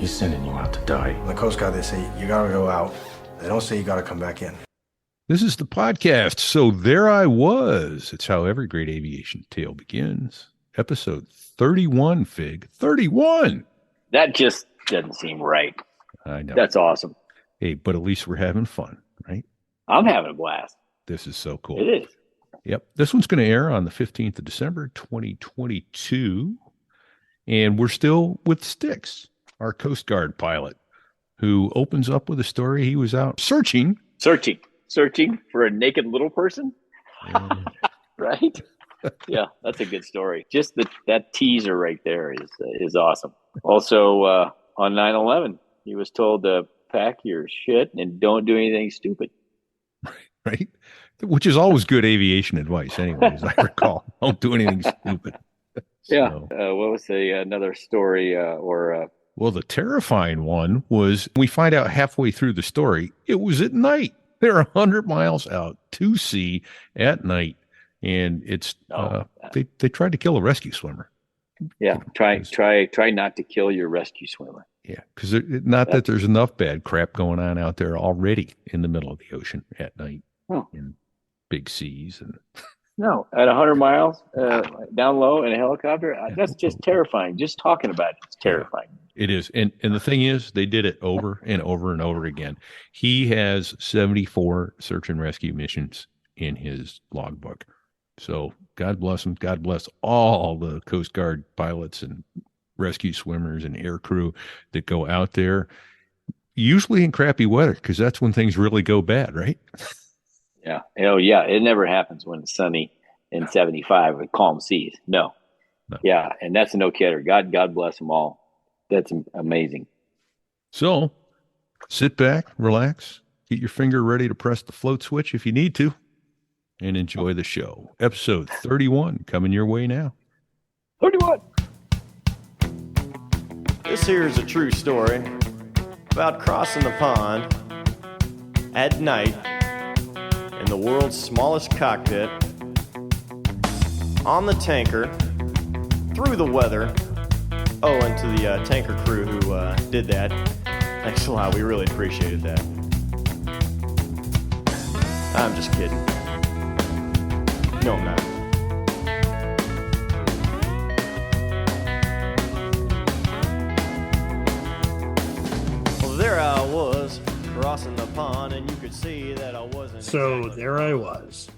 He's sending you out to die. In the Coast Guard, they say you got to go out. They don't say you got to come back in. This is the podcast. So there I was. It's how every great aviation tale begins. Episode 31, Fig. 31! That just doesn't seem right. I know. That's awesome. Hey, but at least we're having fun, right? I'm having a blast. This is so cool. It is. Yep. This one's going to air on the 15th of December, 2022. And we're still with Styx, our Coast Guard pilot, who opens up with a story. He was out searching For a naked little person. Right? Yeah, that's a good story. Just that teaser right there is awesome. Also, on 9/11, he was told to pack your shit and don't do anything stupid. Right? Which is always good aviation advice anyways, I recall. Don't do anything stupid. Yeah. What was another story Well, the terrifying one was we find out halfway through the story, it was at night. They're 100 miles out to sea at night. And it's they tried to kill a rescue swimmer. Yeah, try not to kill your rescue swimmer. Yeah, because that there's enough bad crap going on out there already in the middle of the ocean at night in big seas. And no, at 100 miles down low in a helicopter, that's just terrifying. Just talking about it's terrifying. It is. And the thing is, they did it over and over and over again. He has 74 search and rescue missions in his logbook. So God bless him. God bless all the Coast Guard pilots and rescue swimmers and air crew that go out there, usually in crappy weather, because that's when things really go bad, right? Yeah. Oh, yeah. It never happens when it's sunny and 75 with calm seas. No. Yeah. And that's a no-kidder. God bless them all. That's amazing. So sit back, relax, get your finger ready to press the float switch if you need to, and enjoy the show. Episode 31 coming your way now. 31. This here is a true story about crossing the pond at night in the world's smallest cockpit on the tanker through the weather. Oh, and to the tanker crew who did that, thanks a lot. We really appreciated that. I'm just kidding. No, I'm not. Well, there I was, crossing the pond, and you could see that I wasn't. So exactly there I was.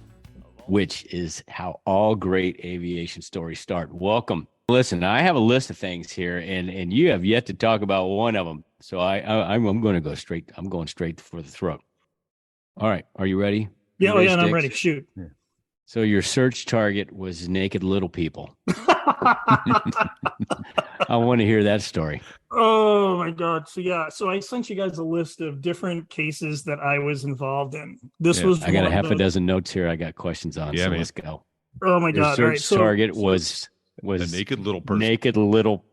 Which is how all great aviation stories start. Welcome. Listen, I have a list of things here, and you have yet to talk about one of them. So I'm going to go straight. I'm going straight for the throat. All right. Are you ready? Yeah, and I'm ready. Shoot. Yeah. So your search target was naked little people. I want to hear that story. Oh my God. So I sent you guys a list of different cases that I was involved in. I got a half a dozen notes here I got questions on. Yeah, so man. let's go. Oh my God. Your search target was a naked little person. Naked little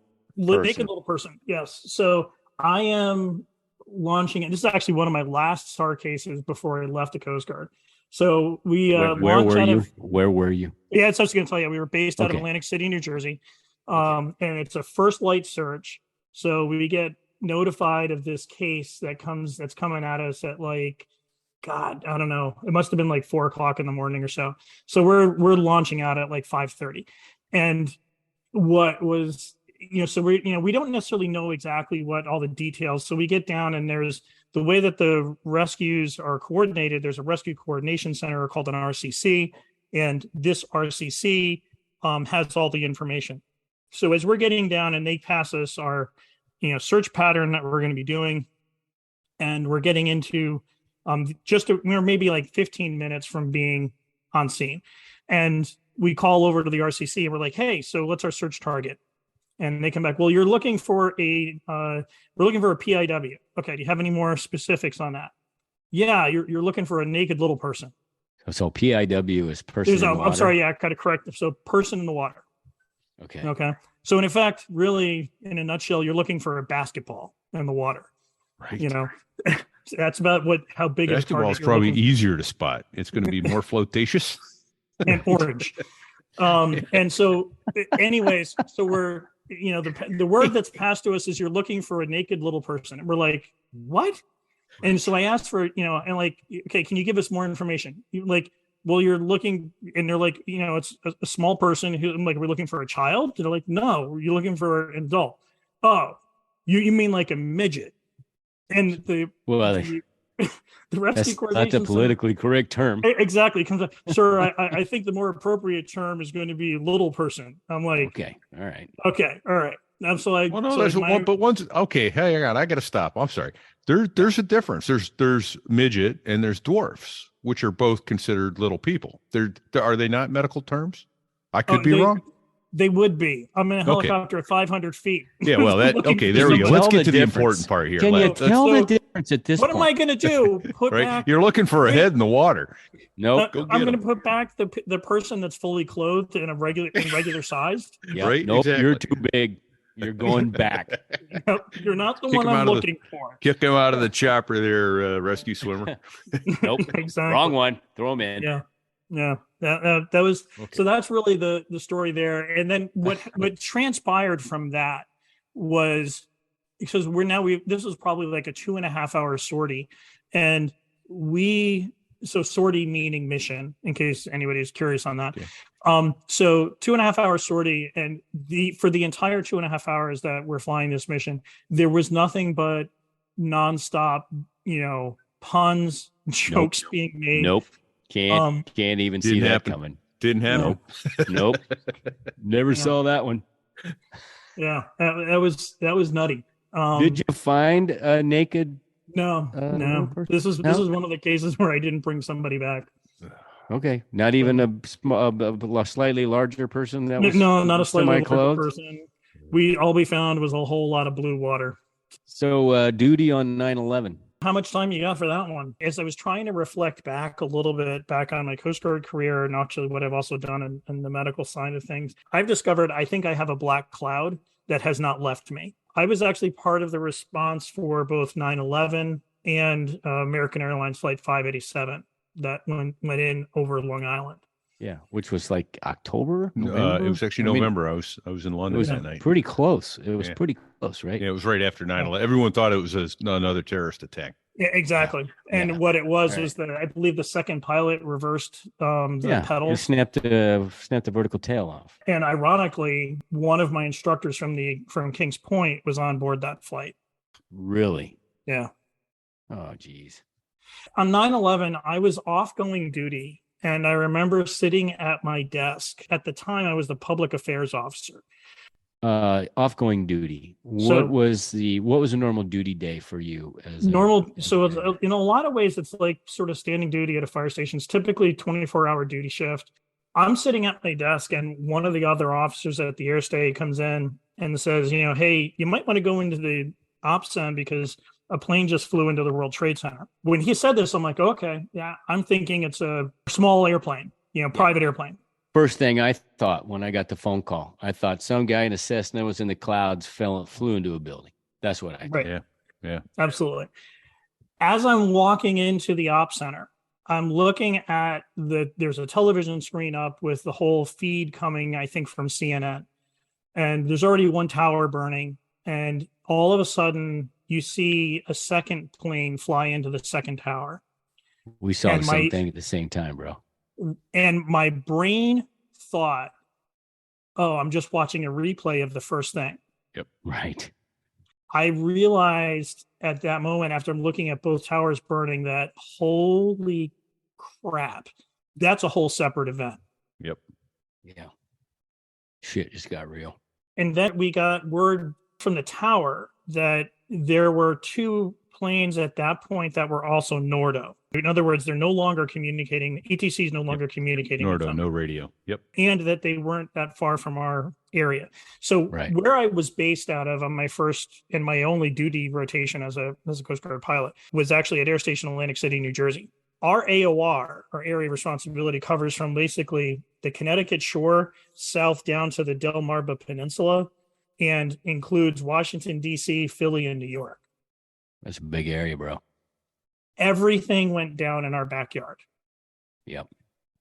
person. Yes. So I am launching it. This is actually one of my last SAR cases before I left the Coast Guard. So we where were you? Yeah, it's just going to tell you. We were based out of Atlantic City, New Jersey, and it's a first light search. So we get notified of this case that's coming at us at God, I don't know. It must have been 4:00 in the morning or so. So we're launching out at 5:30, and what was so we don't necessarily know exactly what all the details. So we get down, and there's the way that the rescues are coordinated. There's a rescue coordination center called an RCC, and this RCC has all the information. So as we're getting down, and they pass us our search pattern that we're going to be doing, and we're getting into we're maybe 15 minutes from being on scene, and we call over to the RCC and we're like, hey, so what's our search target? And they come back, well, we're looking for a PIW. Okay, do you have any more specifics on that? Yeah, you're looking for a naked little person. So PIW is person in the water. I'm sorry, yeah, I got to correct. So person in the water. Okay. So in effect, really, in a nutshell, you're looking for a basketball in the water. Right. That's about how big basketball is probably easier to spot. It's going to be more flotatious and orange. And so anyways, so the word that's passed to us is you're looking for a naked little person. And we're like, what? And so I asked for, and like, okay, can you give us more information? Well, you're looking, and they're like, it's a small person who, I'm like, we're looking for a child. And they're like, no, you're looking for an adult. Oh, you mean like a midget? And the rescue that's coordination not the politically correct term. Exactly. Comes up, sir. I think the more appropriate term is going to be little person. I'm like, okay, all right. I'm so like, well, no, there's one, but one's okay. Hang on, I got to stop. I'm sorry. There's a difference. There's midget and there's dwarfs, which are both considered little people. Are they not medical terms? I could be wrong. They would be. I'm in a helicopter at 500 feet. Yeah, well, okay, there we go. Let's get to the important part here. Can you tell the difference at this point? What am I going to do? Put back. You're looking for a head in the water. Nope. I'm going to put back the person that's fully clothed in regular sized. Yep. Right? Nope. Exactly. You're too big. You're going back. You're not the one I'm looking for. Kick him out of the chopper there, rescue swimmer. Nope. Exactly. Wrong one. Throw him in. Yeah. That was okay. So that's really the story there. And then what transpired from that was, because this was probably like a 2.5 hour sortie, and sortie meaning mission, in case anybody's curious on that. Okay. So 2.5 hour sortie, and for the entire 2.5 hours that we're flying this mission, there was nothing but nonstop, puns, jokes being made. Nope. Can't even see that coming. Didn't happen. Nope. Never saw that one. Yeah, that was nutty. Did you find a naked? No. This is one of the cases where I didn't bring somebody back. Okay, not even a slightly larger person that was not a slightly larger semi-clothed person. All we found was a whole lot of blue water. So duty on 9/11. How much time you got for that one? As I was trying to reflect back a little bit back on my Coast Guard career, and actually what I've also done in the medical side of things, I've discovered I think I have a black cloud that has not left me. I was actually part of the response for both 9/11 and American Airlines Flight 587 that went in over Long Island. Yeah, which was like October. It was actually November. I was in London that night. Pretty close. It was pretty close, right? Yeah, it was right after 9/11. Everyone thought it was another terrorist attack. Yeah, exactly. And what it was that I believe the second pilot reversed the pedals. He snapped the vertical tail off. And ironically, one of my instructors from Kings Point was on board that flight. Really? Yeah. Oh, geez. On 9/11, I was off going duty. And I remember sitting at my desk. At the time, I was the public affairs officer. Off going duty. What was a normal duty day for you? So in a lot of ways, it's like sort of standing duty at a fire station. It's typically 24-hour duty shift. I'm sitting at my desk, and one of the other officers at the airstay comes in and says, hey, you might want to go into the ops center because a plane just flew into the World Trade Center. When he said this, I'm like, okay, yeah, I'm thinking it's a small airplane, private airplane. First thing I thought when I got the phone call, I thought some guy in a Cessna was in the clouds, flew into a building. That's what I thought. Right. Yeah, absolutely. As I'm walking into the ops center, I'm looking at there's a television screen up with the whole feed coming, I think, from CNN. And there's already one tower burning. And all of a sudden, you see a second plane fly into the second tower. We saw the same thing at the same time, bro. And my brain thought, oh, I'm just watching a replay of the first thing. Yep. Right. I realized at that moment, after I'm looking at both towers burning, that holy crap, that's a whole separate event. Yep. Yeah. Shit just got real. And then we got word from the tower that there were two planes at that point that were also Nordo. In other words, they're no longer communicating. ETC is no longer communicating. Nordo, no radio. Yep. And that they weren't that far from our area. So where I was based out of on my first and my only duty rotation as a Coast Guard pilot was actually at Air Station Atlantic City, New Jersey. Our AOR, our area of responsibility, covers from basically the Connecticut shore south down to the Delmarva Peninsula and includes Washington, D.C., Philly, and New York. That's a big area, bro. Everything went down in our backyard. Yep.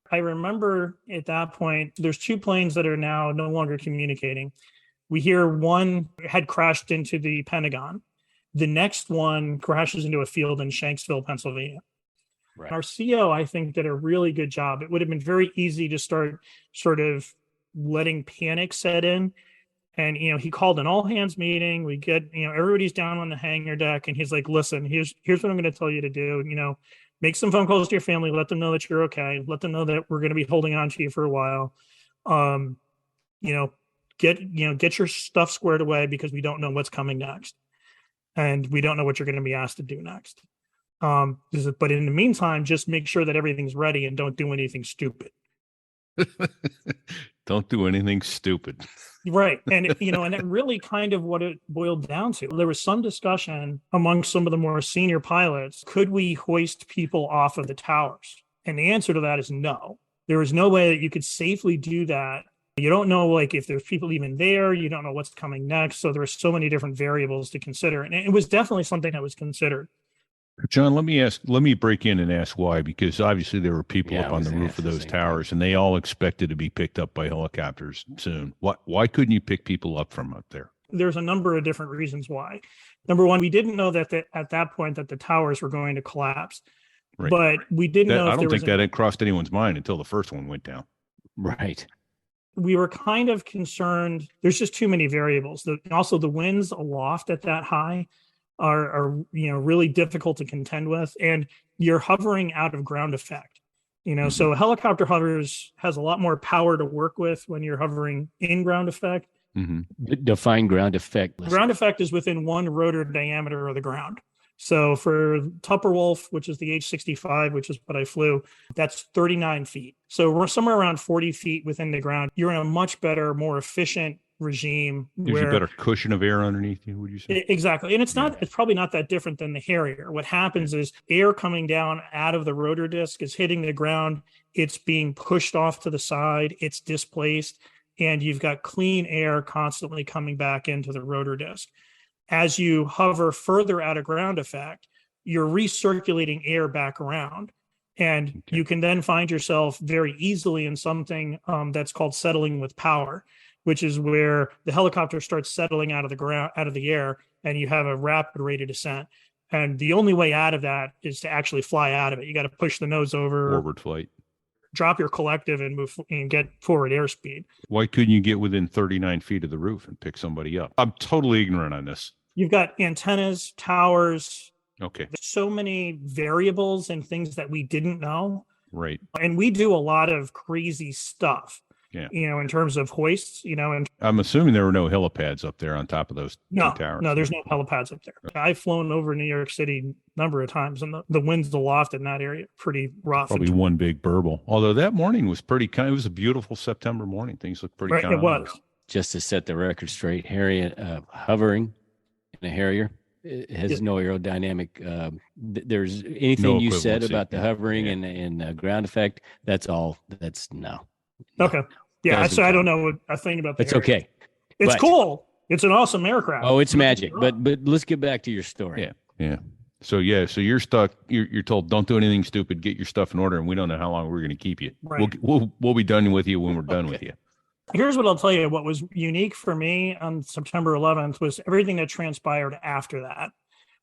I remember at that point, there's two planes that are now no longer communicating. We hear one had crashed into the Pentagon. The next one crashes into a field in Shanksville, Pennsylvania. Right. Our CO, I think, did a really good job. It would have been very easy to start sort of letting panic set in. And, he called an all hands meeting. We get, everybody's down on the hangar deck, and he's like, listen, here's what I'm going to tell you to do. Make some phone calls to your family, let them know that you're okay. Let them know that we're going to be holding on to you for a while. Get your stuff squared away, because we don't know what's coming next. And we don't know what you're going to be asked to do next. But in the meantime, just make sure that everything's ready and don't do anything stupid. Don't do anything stupid. Right. And, and that really kind of what it boiled down to. There was some discussion among some of the more senior pilots. Could we hoist people off of the towers? And the answer to that is no. There is no way that you could safely do that. You don't know, if there's people even there. You don't know what's coming next. So there are so many different variables to consider. And it was definitely something that was considered. John, let me break in and ask why, because obviously there were people up on the roof of those towers, and they all expected to be picked up by helicopters soon. Why couldn't you pick people up from up there? There's a number of different reasons why. Number one, we didn't know that at that point that the towers were going to collapse. Right. But we didn't know. I don't think that had crossed anyone's mind until the first one went down. Right. We were kind of concerned. There's just too many variables. Also, the winds aloft at that high are really difficult to contend with, and you're hovering out of ground effect. So a helicopter has a lot more power to work with when you're hovering in ground effect. Mm-hmm. Define ground effect. Ground effect is within one rotor diameter of the ground. So for Tupperwolf, which is the H-65, which is what I flew, that's 39 feet. So we're somewhere around 40 feet within the ground. You're in a much better, more efficient regime. There's a better cushion of air underneath you, would you say? Exactly. And it's probably not that different than the Harrier. What happens is air coming down out of the rotor disc is hitting the ground. It's being pushed off to the side. It's displaced. And you've got clean air constantly coming back into the rotor disc. As you hover further out of ground effect, you're recirculating air back around. And you can then find yourself very easily in something that's called settling with power, which is where the helicopter starts settling out of the ground, out of the air, and you have a rapid rate of descent. And the only way out of that is to actually fly out of it. You got to push the nose over, forward flight, drop your collective, and move and get forward airspeed. Why couldn't you get within 39 feet of the roof and pick somebody up? I'm totally ignorant on this. You've got antennas, towers. Okay. There's so many variables and things that we didn't know. Right. And we do a lot of crazy stuff. Yeah. In terms of hoists, and I'm assuming there were no helipads up there on top of those two towers. No, there's no helipads up there. I've flown over New York City a number of times, and the winds aloft in that area pretty rough. Probably one big burble. Although that morning was pretty kind. It was a beautiful September morning. Things looked pretty calm. It was. Just to set the record straight, Harrier hovering in a Harrier, it has no aerodynamic. There's anything you said about the hovering and ground effect. That's all. That's no. Okay. Yeah. So I don't know a thing about that. It's okay. It's cool. It's an awesome aircraft. Oh, it's magic. But let's get back to your story. Yeah. So you're stuck. You're told don't do anything stupid. Get your stuff in order, and we don't know how long we're going to keep you. Right. We'll be done with you when we're done with you. Here's what I'll tell you. What was unique for me on September 11th was everything that transpired after that.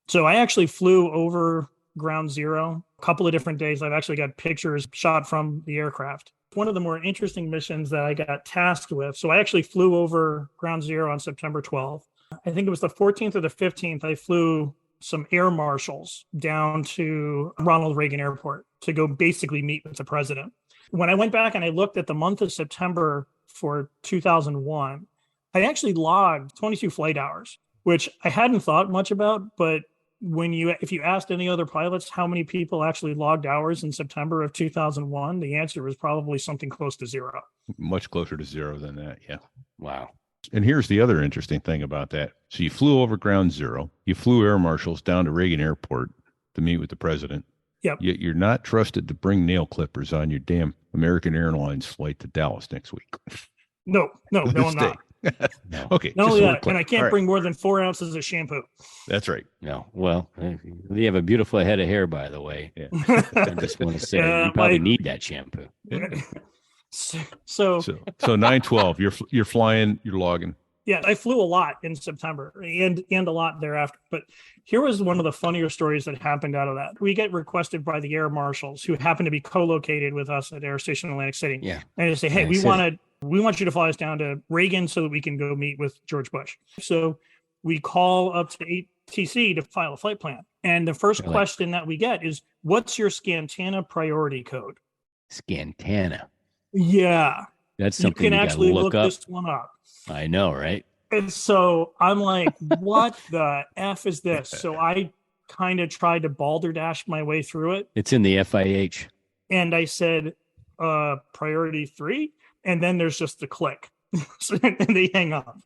So I actually flew over ground zero a couple of different days. I've actually got pictures shot from the aircraft. One of the more interesting missions that I got tasked with. So I actually flew over ground zero on September 12th. I think it was the 14th or the 15th. I flew some air marshals down to Ronald Reagan Airport to go basically meet with the president. When I went back and I looked at the month of September for 2001, I actually logged 22 flight hours, which I hadn't thought much about. But if you asked any other pilots how many people actually logged hours in September of 2001, the answer was probably something close to zero. Much closer to zero than that. Yeah. Wow. And here's the other interesting thing about that. So you flew over ground zero, you flew air marshals down to Reagan Airport to meet with the president. Yep. Yet you're not trusted to bring nail clippers on your damn American Airlines flight to Dallas next week. No, I'm not. No. Okay. No, and I can't bring more than 4 ounces of shampoo. That's right. No. Well, you have a beautiful head of hair, by the way. Yeah. I just want to say you probably need that shampoo. So 9/12, you're flying, you're logging. Yeah, I flew a lot in September and a lot thereafter. But here was one of the funnier stories that happened out of that. We get requested by the air marshals who happen to be co-located with us at Air Station Atlantic City. Yeah. And they say, hey, we want you to fly us down to Reagan so that we can go meet with George Bush. So we call up to ATC to file a flight plan. And the first question that we get is, what's your Scantana priority code? Scantana. Yeah. That's something you can you actually look up. this one up. I know, right? And so I'm like, what the F is this? So I kind of tried to balderdash my way through it. It's in the FIH. And I said, priority 3. And then there's just the click. And they hang up.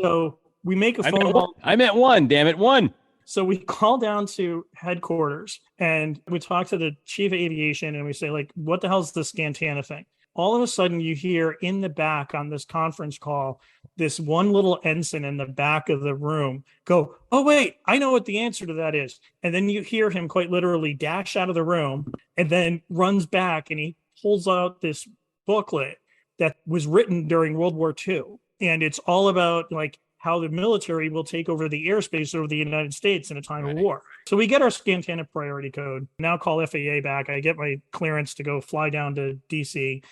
So we make a phone call. I meant 1, damn it, 1. So we call down to headquarters and we talk to the chief of aviation and we say, like, what the hell is this Scantana thing? All of a sudden you hear in the back on this conference call, this one little ensign in the back of the room go, oh, wait, I know what the answer to that is. And then you hear him quite literally dash out of the room and then runs back and he pulls out this booklet that was written during World War II. And it's all about like how the military will take over the airspace over the United States in a time of war. So we get our Scantana priority code, now call FAA back. I get my clearance to go fly down to DC.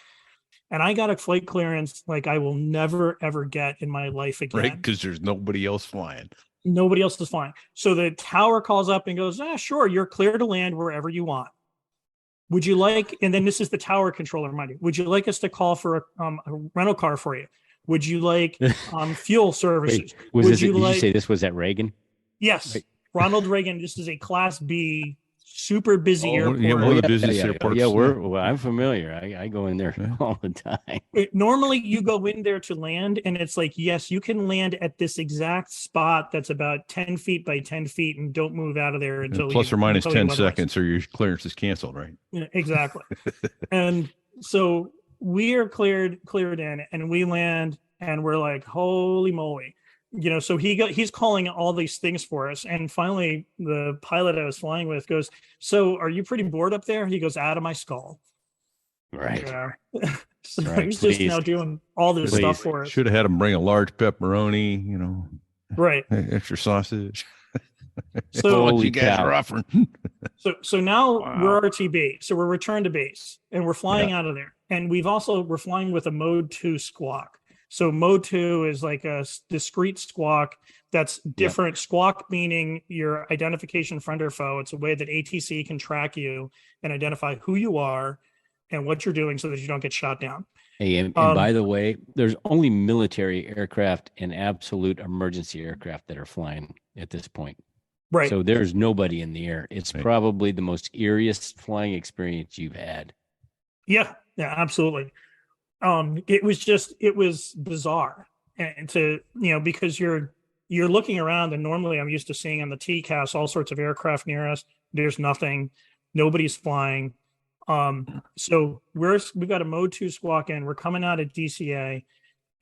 And I got a flight clearance like I will never, ever get in my life again. Right, because there's nobody else flying. Nobody else is flying. So the tower calls up and goes, sure, you're clear to land wherever you want. Would you like, and then this is the tower controller, mind you, would you like us to call for a rental car for you? Would you like fuel services? Wait, did you say this was at Reagan? Yes. Wait. Ronald Reagan, this is a Class B, super busy airport. Yeah, one of the business airports. Yeah, I'm familiar. I go in there all the time. Normally, you go in there to land, and it's like, yes, you can land at this exact spot that's about 10 feet by 10 feet, and don't move out of there until plus or minus 10 seconds, or your clearance is canceled, right? Yeah, exactly. And so we are cleared in, and we land, and we're like, holy moly. So he's calling all these things for us. And finally, the pilot I was flying with goes, so are you pretty bored up there? He goes, out of my skull. Right. Yeah. So Right, he's just now doing all this stuff for us. Should have had him bring a large pepperoni, Right. Extra sausage. So what you guys are offering. So now we're RTB. So we're returned to base and we're flying out of there. And we're flying with a mode 2 squawk. So mode 2 is like a discrete squawk that's different. Squawk meaning your identification, friend or foe. It's a way that ATC can track you and identify who you are and what you're doing so that you don't get shot down. Hey, and by the way, there's only military aircraft and absolute emergency aircraft that are flying at this point. Right. So there's nobody in the air. It's probably the most eeriest flying experience you've had. Yeah, absolutely. It was bizarre, and because you're looking around, and normally I'm used to seeing on the TCAS all sorts of aircraft near us. There's nothing, nobody's flying. So we've got a mode 2 squawk in. We're coming out of DCA,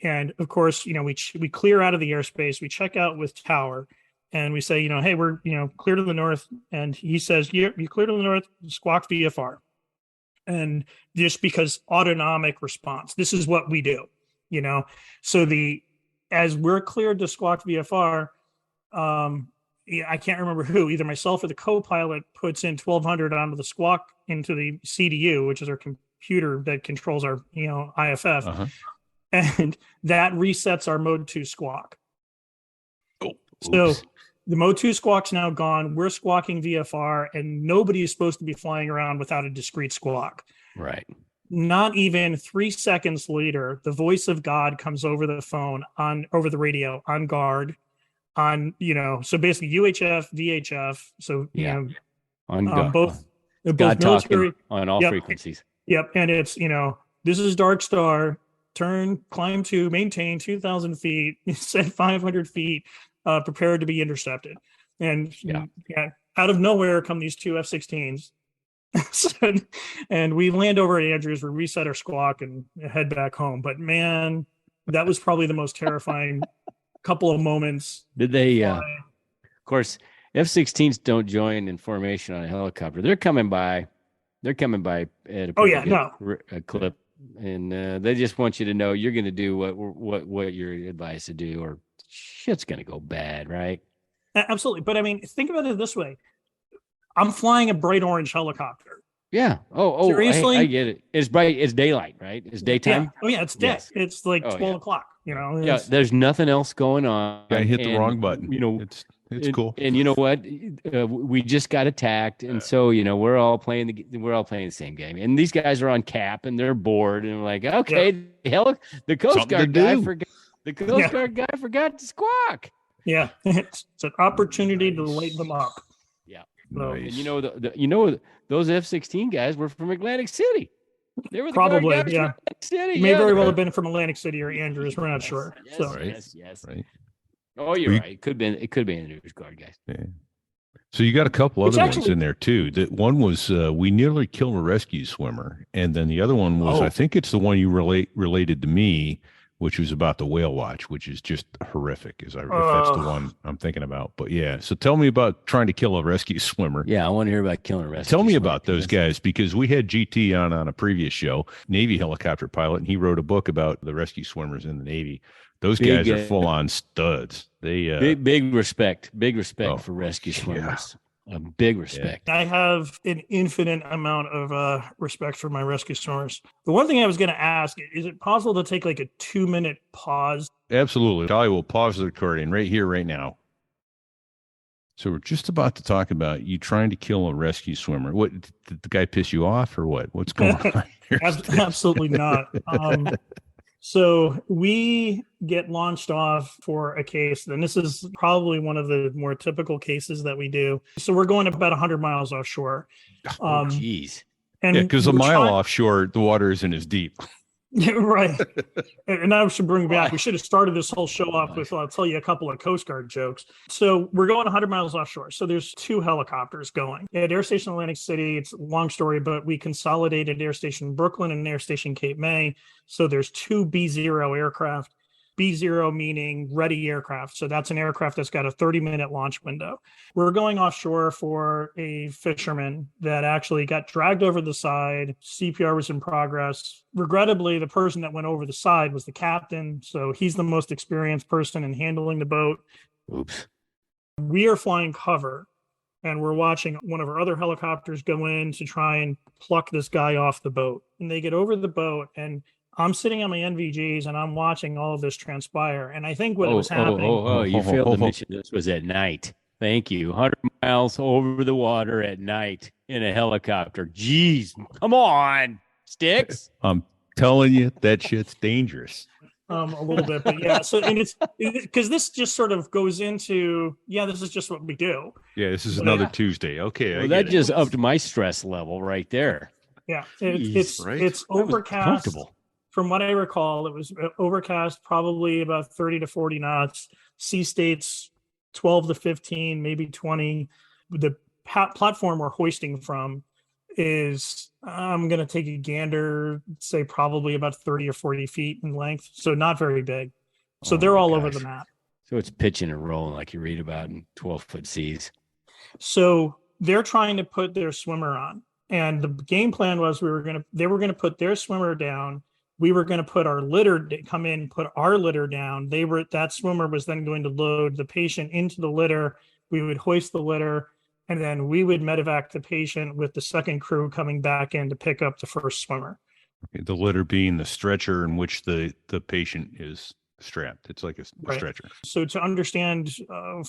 and of course, we clear out of the airspace. We check out with tower, and we say, hey, we're clear to the north, and he says, you clear to the north, squawk VFR. And just because autonomic response, this is what we do, So as we're cleared to squawk VFR, I can't remember who, either myself or the co-pilot puts in 1200 onto the squawk into the CDU, which is our computer that controls our, IFF. And that resets our mode 2 squawk. Oh, so the mode 2 squawk's now gone. We're squawking VFR, and nobody is supposed to be flying around without a discrete squawk. Right. Not even 3 seconds later, the voice of God comes over the phone over the radio on guard so basically UHF, VHF. So, on guard. both God military on all frequencies. Yep. And it's, this is Dark Star, climb to maintain 2,000 feet, set 500 feet, prepared to be intercepted. And out of nowhere come these 2 F-16s. And we land over at Andrews, we reset our squawk and head back home. But man, that was probably the most terrifying couple of moments. Did they, of course, F-16s don't join in formation on a helicopter. They're coming by at a clip. and they just want you to know you're going to do what you're advised to do, or shit's going to go bad, right? Absolutely. But I mean, think about it this way. I'm flying a bright orange helicopter. Yeah. Seriously? I get it. It's bright. It's daylight, right? It's daytime. Yeah. Oh yeah, it's day. Yes. It's like 12 yeah. o'clock. You know. Yeah. There's nothing else going on. I hit the and, wrong button. You know, it's cool. And you know what? We just got attacked, and so we're all playing the same game. And these guys are on cap, and they're bored, and like, okay, the Coast Guard guy forgot. The Coast Guard guy forgot to squawk. Yeah, it's an opportunity to light them up. Yeah, so, and you know those F-16 guys were from Atlantic City. They were probably from Atlantic City. May very well have been from Atlantic City or Andrews. We're not sure. Yes, so. Yes. Right. Oh, you're right. It could be in the News Guard guys. Yeah. So you got a couple other ones in there too. That one was we nearly killed a rescue swimmer, and then the other one was I think it's the one you related to me, which was about the whale watch, which is just horrific. If that's the one I'm thinking about. But yeah, so tell me about trying to kill a rescue swimmer. Yeah, I want to hear about killing a rescue. Tell me swimmer. about those guys, because we had GT on a previous show, Navy helicopter pilot, and he wrote a book about the rescue swimmers in the Navy. Those guys are full on studs. They big respect for rescue swimmers. Big respect. I have an infinite amount of respect for my rescue swimmers. The one thing I was going to ask, is it possible to take like a 2-minute pause? Absolutely. Charlie will pause the recording right here, right now. So we're just about to talk about you trying to kill a rescue swimmer. What, did the guy piss you off or what? What's going on here? Absolutely not. So we get launched off for a case, and this is probably one of the more typical cases that we do. So we're going about 100 miles offshore. Jeez. And because a mile offshore, the water isn't as deep. Right. And I should bring back, we should have started this whole show off with, I'll tell you a couple of Coast Guard jokes. So we're going 100 miles offshore. So there's 2 helicopters going. At Air Station Atlantic City, it's a long story, but we consolidated Air Station Brooklyn and Air Station Cape May. So there's 2 B-0 aircraft. B-0 meaning ready aircraft. So that's an aircraft that's got a 30-minute launch window. We're going offshore for a fisherman that actually got dragged over the side. CPR was in progress. Regrettably, the person that went over the side was the captain. So he's the most experienced person in handling the boat. Oops. We are flying cover, and we're watching one of our other helicopters go in to try and pluck this guy off the boat. And they get over the boat, and I'm sitting on my NVGs and I'm watching all of this transpire. And I think what was happening. You failed to mention this was at night. Thank you. 100 miles over the water at night in a helicopter. Jeez, come on, Sticks. I'm telling you, that shit's dangerous. A little bit, but yeah. So, and it's because this just sort of goes into, this is just what we do. Yeah, this is another Tuesday. Okay. Well, that just upped my stress level right there. Yeah. It's overcast. From what I recall, it was overcast, probably about 30 to 40 knots. Sea states 12 to 15, maybe 20. The platform we're hoisting from is, I'm going to take a gander, say probably about 30 or 40 feet in length. So not very big. So they're all over the map. So it's pitching and rolling like you read about in 12-foot seas. So they're trying to put their swimmer on. And the game plan was they were going to put their swimmer down. We were going to put our litter, come in, put our litter down. That swimmer was then going to load the patient into the litter. We would hoist the litter, and then we would medevac the patient with the second crew coming back in to pick up the first swimmer. Okay, the litter being the stretcher in which the patient is strapped. It's like a stretcher. So to understand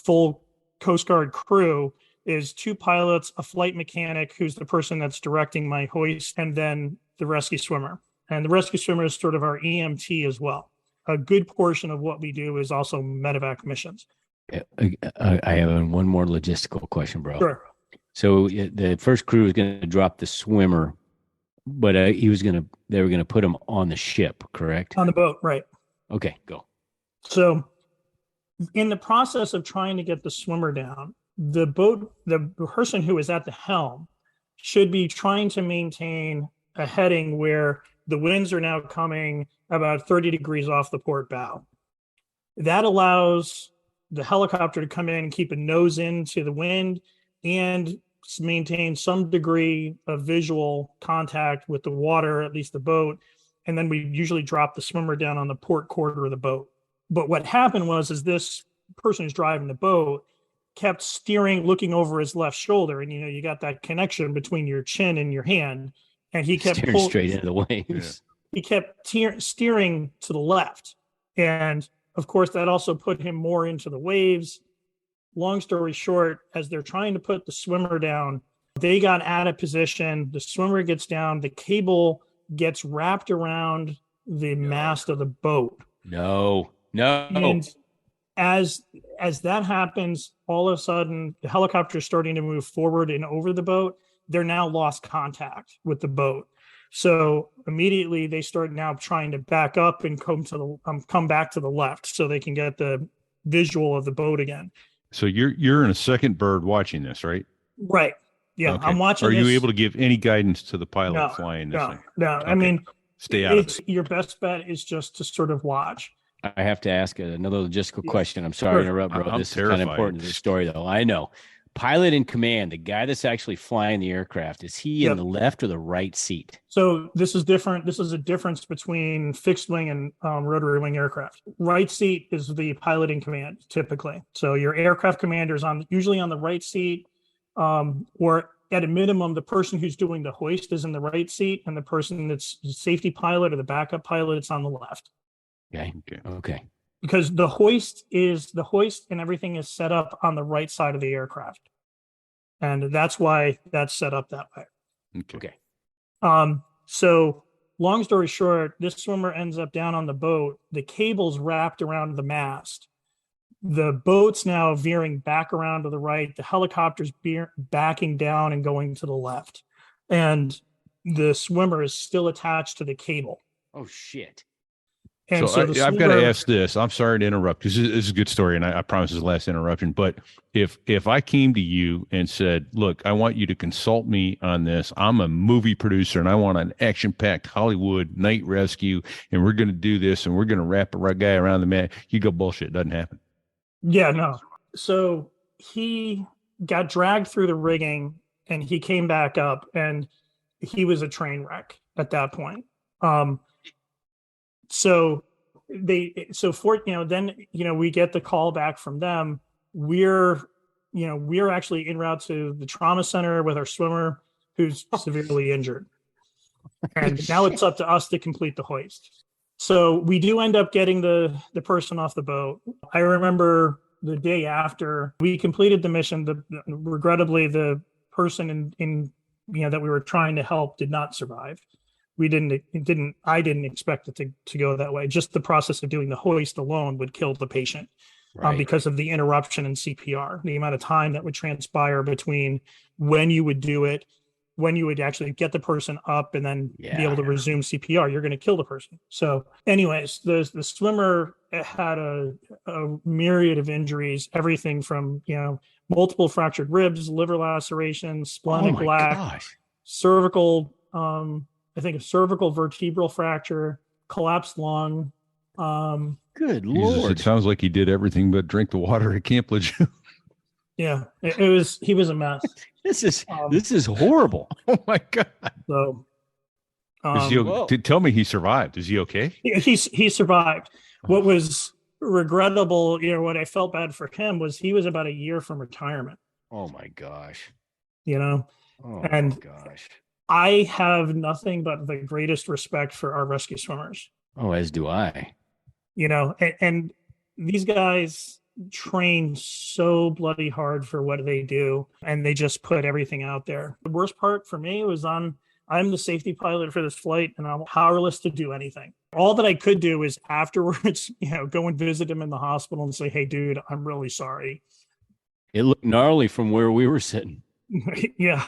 full Coast Guard crew is 2 pilots, a flight mechanic who's the person that's directing my hoist, and then the rescue swimmer. And the rescue swimmer is sort of our EMT as well. A good portion of what we do is also medevac missions. I have one more logistical question, bro. Sure. So the first crew was going to drop the swimmer, but they were going to put him on the ship, correct? On the boat, right. Okay, go. So in the process of trying to get the swimmer down, the person who is at the helm should be trying to maintain a heading where the winds are now coming about 30 degrees off the port bow. That allows the helicopter to come in and keep a nose into the wind and maintain some degree of visual contact with the water, at least the boat, and then we usually drop the swimmer down on the port quarter of the boat. But what happened is this person who's driving the boat kept steering, looking over his left shoulder, and you got that connection between your chin and your hand, and he kept Staring straight into the waves. He kept steering to the left, and of course that also put him more into the waves. Long story short, as they're trying to put the swimmer down, they got out of position. The swimmer gets down. The cable gets wrapped around the mast of the boat. No. And as that happens, all of a sudden the helicopter is starting to move forward and over the boat. They're now lost contact with the boat. So immediately they start now trying to back up and come back to the left so they can get the visual of the boat again. So you're in a second bird watching this, right? Right. Yeah, Okay. I'm watching. Are you able to give any guidance to the pilot flying this thing? No. Okay. I mean, stay out of it. Your best bet is just to sort of watch. I have to ask another logistical question. I'm sorry to interrupt, bro. I'm This terrified. is kind of important to the story, though. I know. Pilot in command, the guy that's actually flying the aircraft, is he in the left or the right seat? So this is different. This is a difference between fixed wing and rotary wing aircraft. Right seat is the pilot in command, typically. So your aircraft commander is usually on the right seat, or at a minimum, the person who's doing the hoist is in the right seat, and the person that's the safety pilot or the backup pilot, it's on the left. Okay. Because the hoist and everything is set up on the right side of the aircraft. And that's why that's set up that way. Okay. So long story short, this swimmer ends up down on the boat. The cable's wrapped around the mast. The boat's now veering back around to the right. The helicopter's backing down and going to the left. And the swimmer is still attached to the cable. Oh, shit. And so the I've got to swimmer- ask this. I'm sorry to interrupt because this is a good story, and I promise this is the last interruption. But if I came to you and said, "Look, I want you to consult me on this. I'm a movie producer, and I want an action-packed Hollywood night rescue, and we're going to do this, and we're going to wrap a guy around the mat," you go, "Bullshit, it doesn't happen." Yeah, no. So he got dragged through the rigging, and he came back up, and he was a train wreck at that point. So then we get the call back from them. We're actually en route to the trauma center with our swimmer who's severely injured. And now it's up to us to complete the hoist. So we do end up getting the person off the boat. I remember the day after we completed the mission, regrettably, the person in that we were trying to help did not survive. I didn't expect it to go that way. Just the process of doing the hoist alone would kill the patient because of the interruption in CPR, the amount of time that would transpire between when you would do it, when you would actually get the person up and then be able to resume CPR. You're going to kill the person. So anyways, the swimmer had a myriad of injuries, everything from, multiple fractured ribs, liver lacerations, splenic lac, cervical, I think a cervical vertebral fracture, collapsed lung. Good Jesus, Lord. it sounds like he did everything but drink the water at Camp Lejeune. Yeah, he was a mess. This is horrible. Oh my God. So tell me he survived. Is he okay? He survived. What was regrettable, what I felt bad for him was he was about a year from retirement. Oh my gosh. Oh my gosh. I have nothing but the greatest respect for our rescue swimmers. Oh, as do I. And these guys train so bloody hard for what they do, and they just put everything out there. The worst part for me was I'm the safety pilot for this flight, and I'm powerless to do anything. All that I could do is afterwards, go and visit him in the hospital and say, "Hey, dude, I'm really sorry." It looked gnarly from where we were sitting. Yeah.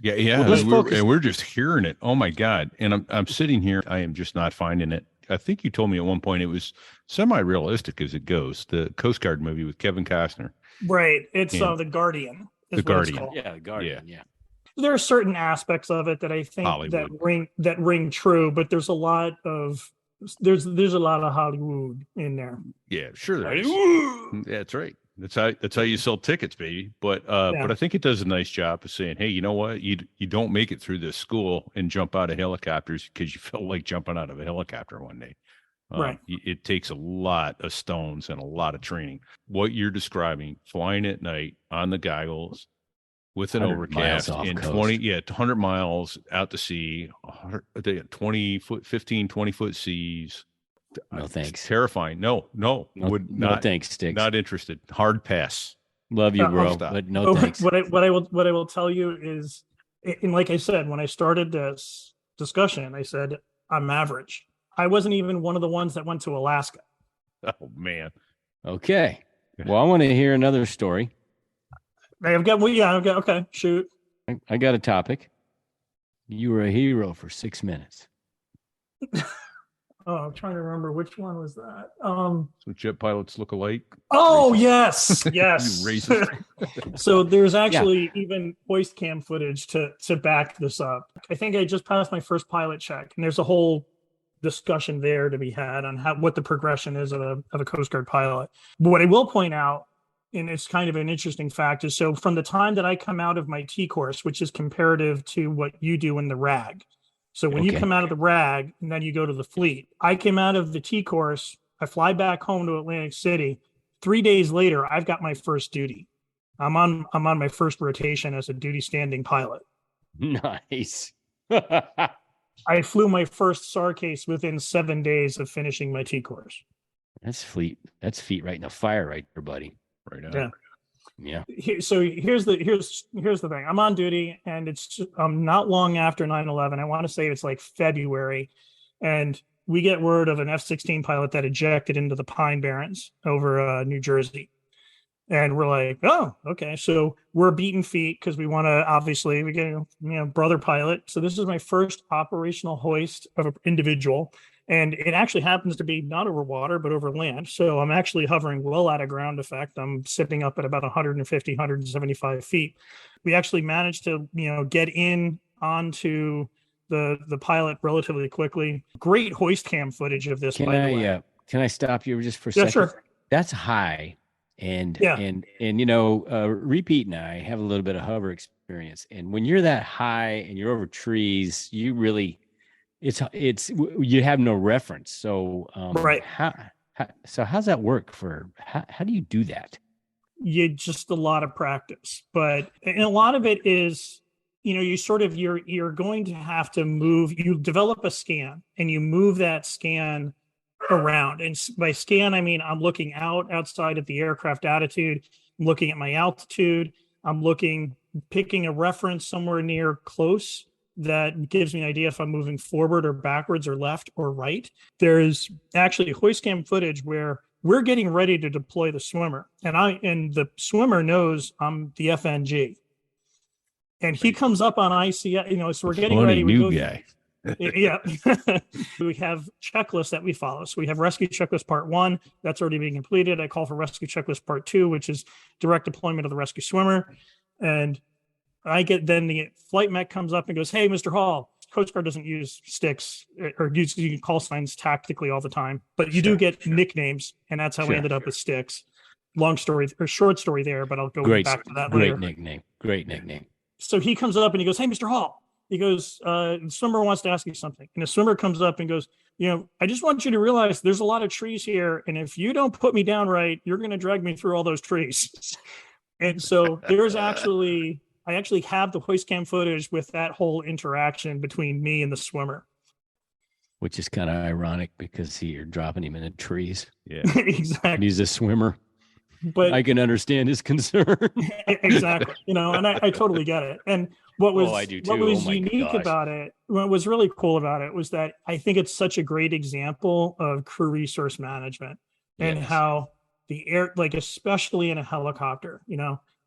Yeah. Well, we're just hearing it. Oh my God. And I'm sitting here. I am just not finding it. I think you told me at one point it was semi-realistic as it goes. The Coast Guard movie with Kevin Costner. Right. It's The Guardian. The Guardian. Yeah, the Guardian. Yeah. There are certain aspects of it that I think Hollywood. that ring true, but there's a lot of Hollywood in there. Yeah, sure there is. That's right. That's how you sell tickets, baby. But I think it does a nice job of saying, hey, you know what? You don't make it through this school and jump out of helicopters because you felt like jumping out of a helicopter one day. Right. It takes a lot of stones and a lot of training. What you're describing, flying at night on the goggles with an 100 miles overcast off in coast. 100 miles out to sea, 20 foot, 15, 20 foot seas. No thanks. Terrifying. No, would no not. thanks, Sticks. Not interested. Hard pass. Love you, bro, stop. but no thanks. What I will tell you is, and like I said, when I started this discussion, I said I'm average. I wasn't even one of the ones that went to Alaska. Oh man. Okay. Well, I want to hear another story. I've got okay, shoot. I got a topic. You were a hero for 6 minutes. Oh, I'm trying to remember which one was that. So jet pilots look alike. Oh, Racist. yes. You racist. So there's actually even hoist cam footage to back this up. I think I just passed my first pilot check, and there's a whole discussion there to be had on what the progression is of a Coast Guard pilot. But what I will point out, and it's kind of an interesting fact, is so from the time that I come out of my T course, which is comparative to what you do in the RAG. So when you come out of the RAG and then you go to the fleet, I came out of the T course, I fly back home to Atlantic City. 3 days later, I've got my first duty. I'm on my first rotation as a duty standing pilot. Nice. I flew my first SAR case within 7 days of finishing my T course. That's feet right in the fire right there, buddy. Right now. Yeah. Yeah. So here's the thing. I'm on duty, and it's not long after 9/11. I want to say it's like February, and we get word of an F-16 pilot that ejected into the Pine Barrens over New Jersey, and we're like, oh, okay. So we're beating feet because we want to. Obviously, we get brother pilot. So this is my first operational hoist of an individual. And it actually happens to be not over water, but over land. So I'm actually hovering well out of ground effect. I'm sitting up at about 150, 175 feet. We actually managed to, get in onto the pilot relatively quickly. Great hoist cam footage of this, by the way. Can I stop you just for a second? Sure. That's high. And Repeat and I have a little bit of hover experience. And when you're that high and you're over trees, you really... It's you have no reference. So right. So how's that work how do you do that? You just a lot of practice, and a lot of it is, you're going to have to move. You develop a scan and you move that scan around. And by scan, I mean, I'm looking outside at the aircraft attitude. I'm looking at my altitude. I'm picking a reference somewhere near close that gives me an idea if I'm moving forward or backwards or left or right. There's actually hoist cam footage where we're getting ready to deploy the swimmer, and the swimmer knows I'm the FNG, and he comes up on ICS. So we're getting ready. New guy. Yeah, we have checklists that we follow. So we have rescue checklist part 1 that's already being completed. I call for rescue checklist part 2, which is direct deployment of the rescue swimmer, and then the flight mech comes up and goes, "Hey, Mr. Hall, Coast Guard doesn't use sticks or use call signs tactically all the time, but you do get nicknames, and that's how we ended up with sticks." Long story or short story there, but I'll go back to that later. Great nickname. So he comes up and he goes, "Hey, Mr. Hall," he goes, "The swimmer wants to ask you something." And the swimmer comes up and goes, "I just want you to realize there's a lot of trees here, and if you don't put me down right, you're going to drag me through all those trees." And so I actually have the hoist cam footage with that whole interaction between me and the swimmer. Which is kind of ironic because you're dropping him in the trees. Yeah, exactly. And he's a swimmer. But I can understand his concern. Exactly. And I totally get it. And what was unique about it, what was really cool about it was that I think it's such a great example of crew resource management and how the air, like especially in a helicopter,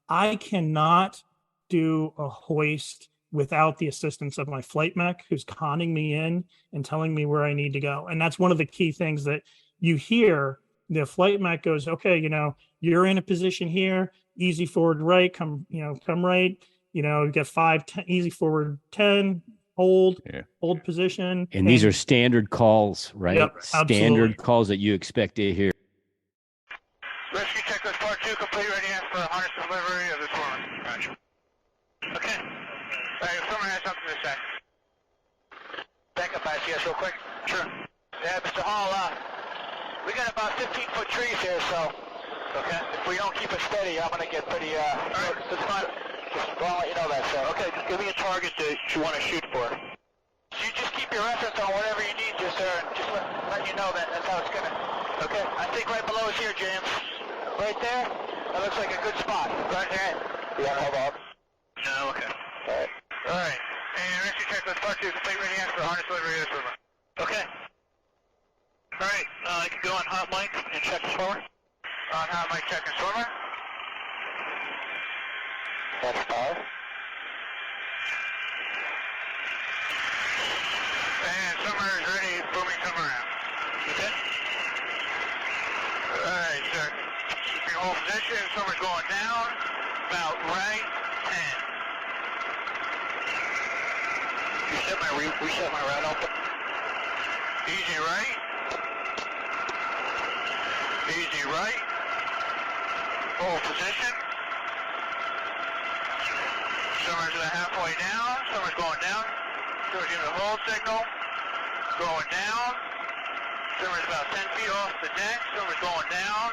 I cannot do a hoist without the assistance of my flight mech who's conning me in and telling me where I need to go. And that's one of the key things that you hear. The flight mech goes, "Okay, you're in a position here, easy forward right, come right, you get 5, 10, easy forward 10, hold position." And these are standard calls, right? Yep, standard calls that you expect to hear. Rescue checklist part 2, 2 complete readiness for harness delivery of the swimmer. Roger. Okay. All right, if someone has something to say. Back up ICS real quick. Sure. Yeah, Mr. Hall, we got about 15-foot trees here, so okay. If we don't keep it steady, I'm going to get pretty, all right, that's fine. Just want to let you know that, sir. Okay, just give me a target that you want to shoot for. You just keep your reference on whatever you need to, sir, and just let you know that's how it's going to. Okay, I think right below us here, James. Right there? That looks like a good spot. Right there. You want to hold on? No, okay. All right. All right. And rescue checklist part 2, complete readiness for harness delivery of the swimmer. Okay. All right, I can go on hot mic and check the swimmer. On hot mic, check the swimmer. That's power. And swimmer is ready, booming swimmer out. Okay. All right, sir. Keep your whole position. Swimmer's going down. About right 10. Reset my right open. Easy right. Easy right. Hold position. Swimmer's halfway down. Swimmer's going down. Swimmer's giving a hold signal. Going down. Swimmer's about 10 feet off the deck. Swimmer's going down.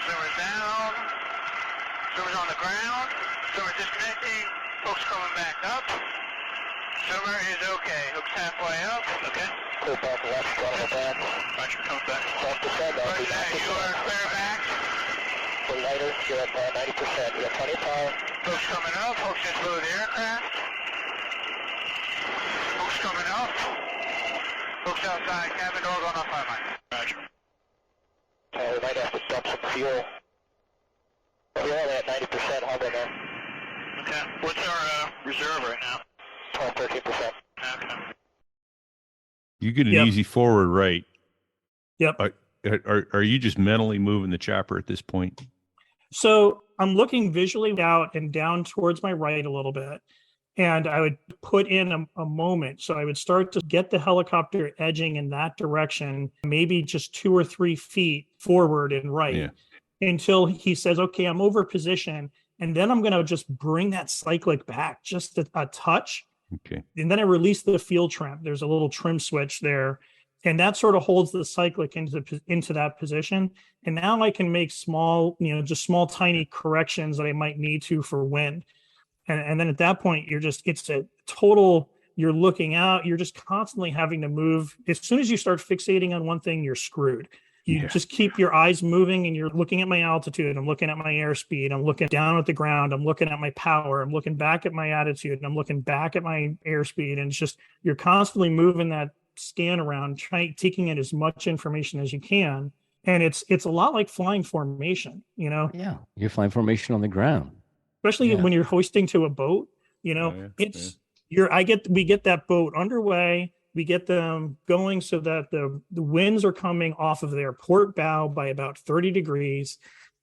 Swimmer's down. Swimmer's on the ground. Swimmer's disconnecting. Hook's coming back up. Swimmer is okay. Hook's halfway up. Okay. Pull back left, throttle back. Roger, comes back. Self-descend. Roger that. You are clear back. We're lighter. You're at 90%. You got plenty of power. Hook's coming up. Hook's just below the aircraft. Hook's coming up. Hook's outside. Cabin door going off high line. Roger. We might have to dump some fuel. We're only at 90%. Hold on there. Okay. What's our reserve right now? 12-13%. Okay. You get an Yep. easy forward right. Yep. Are you just mentally moving the chopper at this point? So I'm looking visually out and down towards my right a little bit. And I would put in a moment. So I would start to get the helicopter edging in that direction, maybe just 2 or 3 feet forward and right, Yeah. until he says, okay, I'm over position. And then I'm going to just bring that cyclic back just a touch. Okay. And then I release the field trim. There's a little trim switch there. And that sort of holds the cyclic into that position. And now I can make small, just small, tiny corrections that I might need to for wind. And then at that point, it's a total, you're looking out, you're just constantly having to move. As soon as you start fixating on one thing, you're screwed. You just keep your eyes moving and you're looking at my altitude. I'm looking at my airspeed. I'm looking down at the ground. I'm looking at my power. I'm looking back at my attitude. And I'm looking back at my airspeed. And it's just, you're constantly moving that scan around, taking in as much information as you can. And it's a lot like flying formation, Yeah. You're flying formation on the ground. especially when you're hoisting to a boat, we get that boat underway. We get them going so that the winds are coming off of their port bow by about 30 degrees.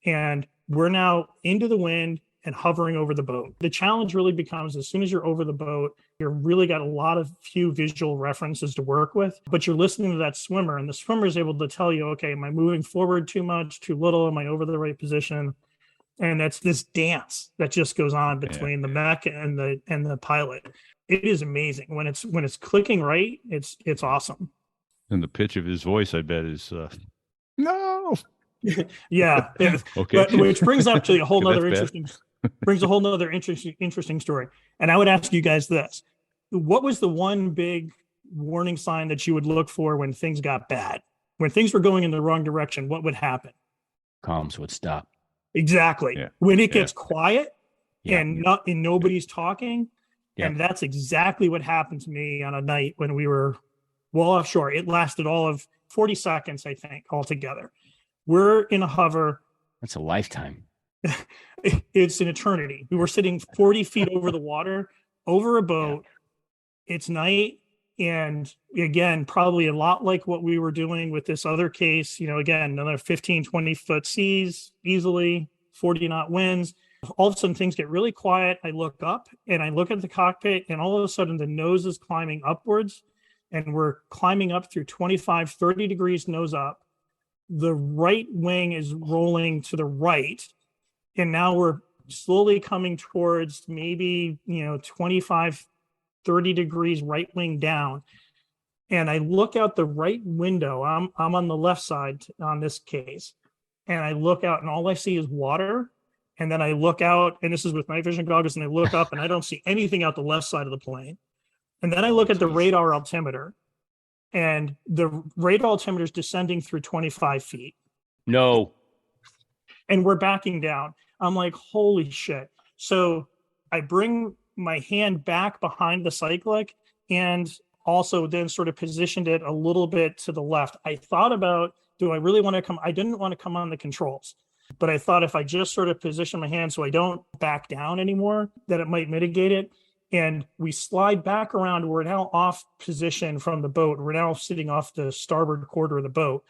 And we're now into the wind and hovering over the boat. The challenge really becomes as soon as you're over the boat, you're really got a few visual references to work with, but you're listening to that swimmer and the swimmer is able to tell you, okay, am I moving forward too much, too little? Am I over the right position? And that's this dance that just goes on between the mech and the pilot. It is amazing when it's clicking right. It's awesome. And the pitch of his voice, I bet, is no. Yeah. Okay. But, which brings up to a whole nother That's interesting story. And I would ask you guys this: what was the one big warning sign that you would look for when things got bad? When things were going in the wrong direction, what would happen? Comms would stop. Exactly. Yeah. When it gets quiet and nobody's talking. Yeah. And that's exactly what happened to me on a night when we were well offshore. It lasted all of 40 seconds, I think, altogether. We're in a hover. That's a lifetime. It's an eternity. We were sitting 40 feet over the water, over a boat. Yeah. It's night. And again, probably a lot like what we were doing with this other case, again, another 15, 20 foot seas, easily 40 knot winds. All of a sudden things get really quiet. I look up and I look at the cockpit and all of a sudden the nose is climbing upwards and we're climbing up through 25, 30 degrees nose up. the right wing is rolling to the right. And now we're slowly coming towards maybe, 25, 30 degrees right wing down. And I look out the right window. I'm on the left side on this case. And I look out and all I see is water. And then I look out, and this is with night vision goggles, and I look up and I don't see anything out the left side of the plane. And then I look at the radar altimeter, and the radar altimeter is descending through 25 feet. No. And we're backing down. I'm like, holy shit. So I bring my hand back behind the cyclic and also then sort of positioned it a little bit to the left. I thought about, do I really want to come? I didn't want to come on the controls, but I thought if I just sort of position my hand so I don't back down anymore, that it might mitigate it. And we slide back around. We're now off position from the boat. We're now sitting off the starboard quarter of the boat.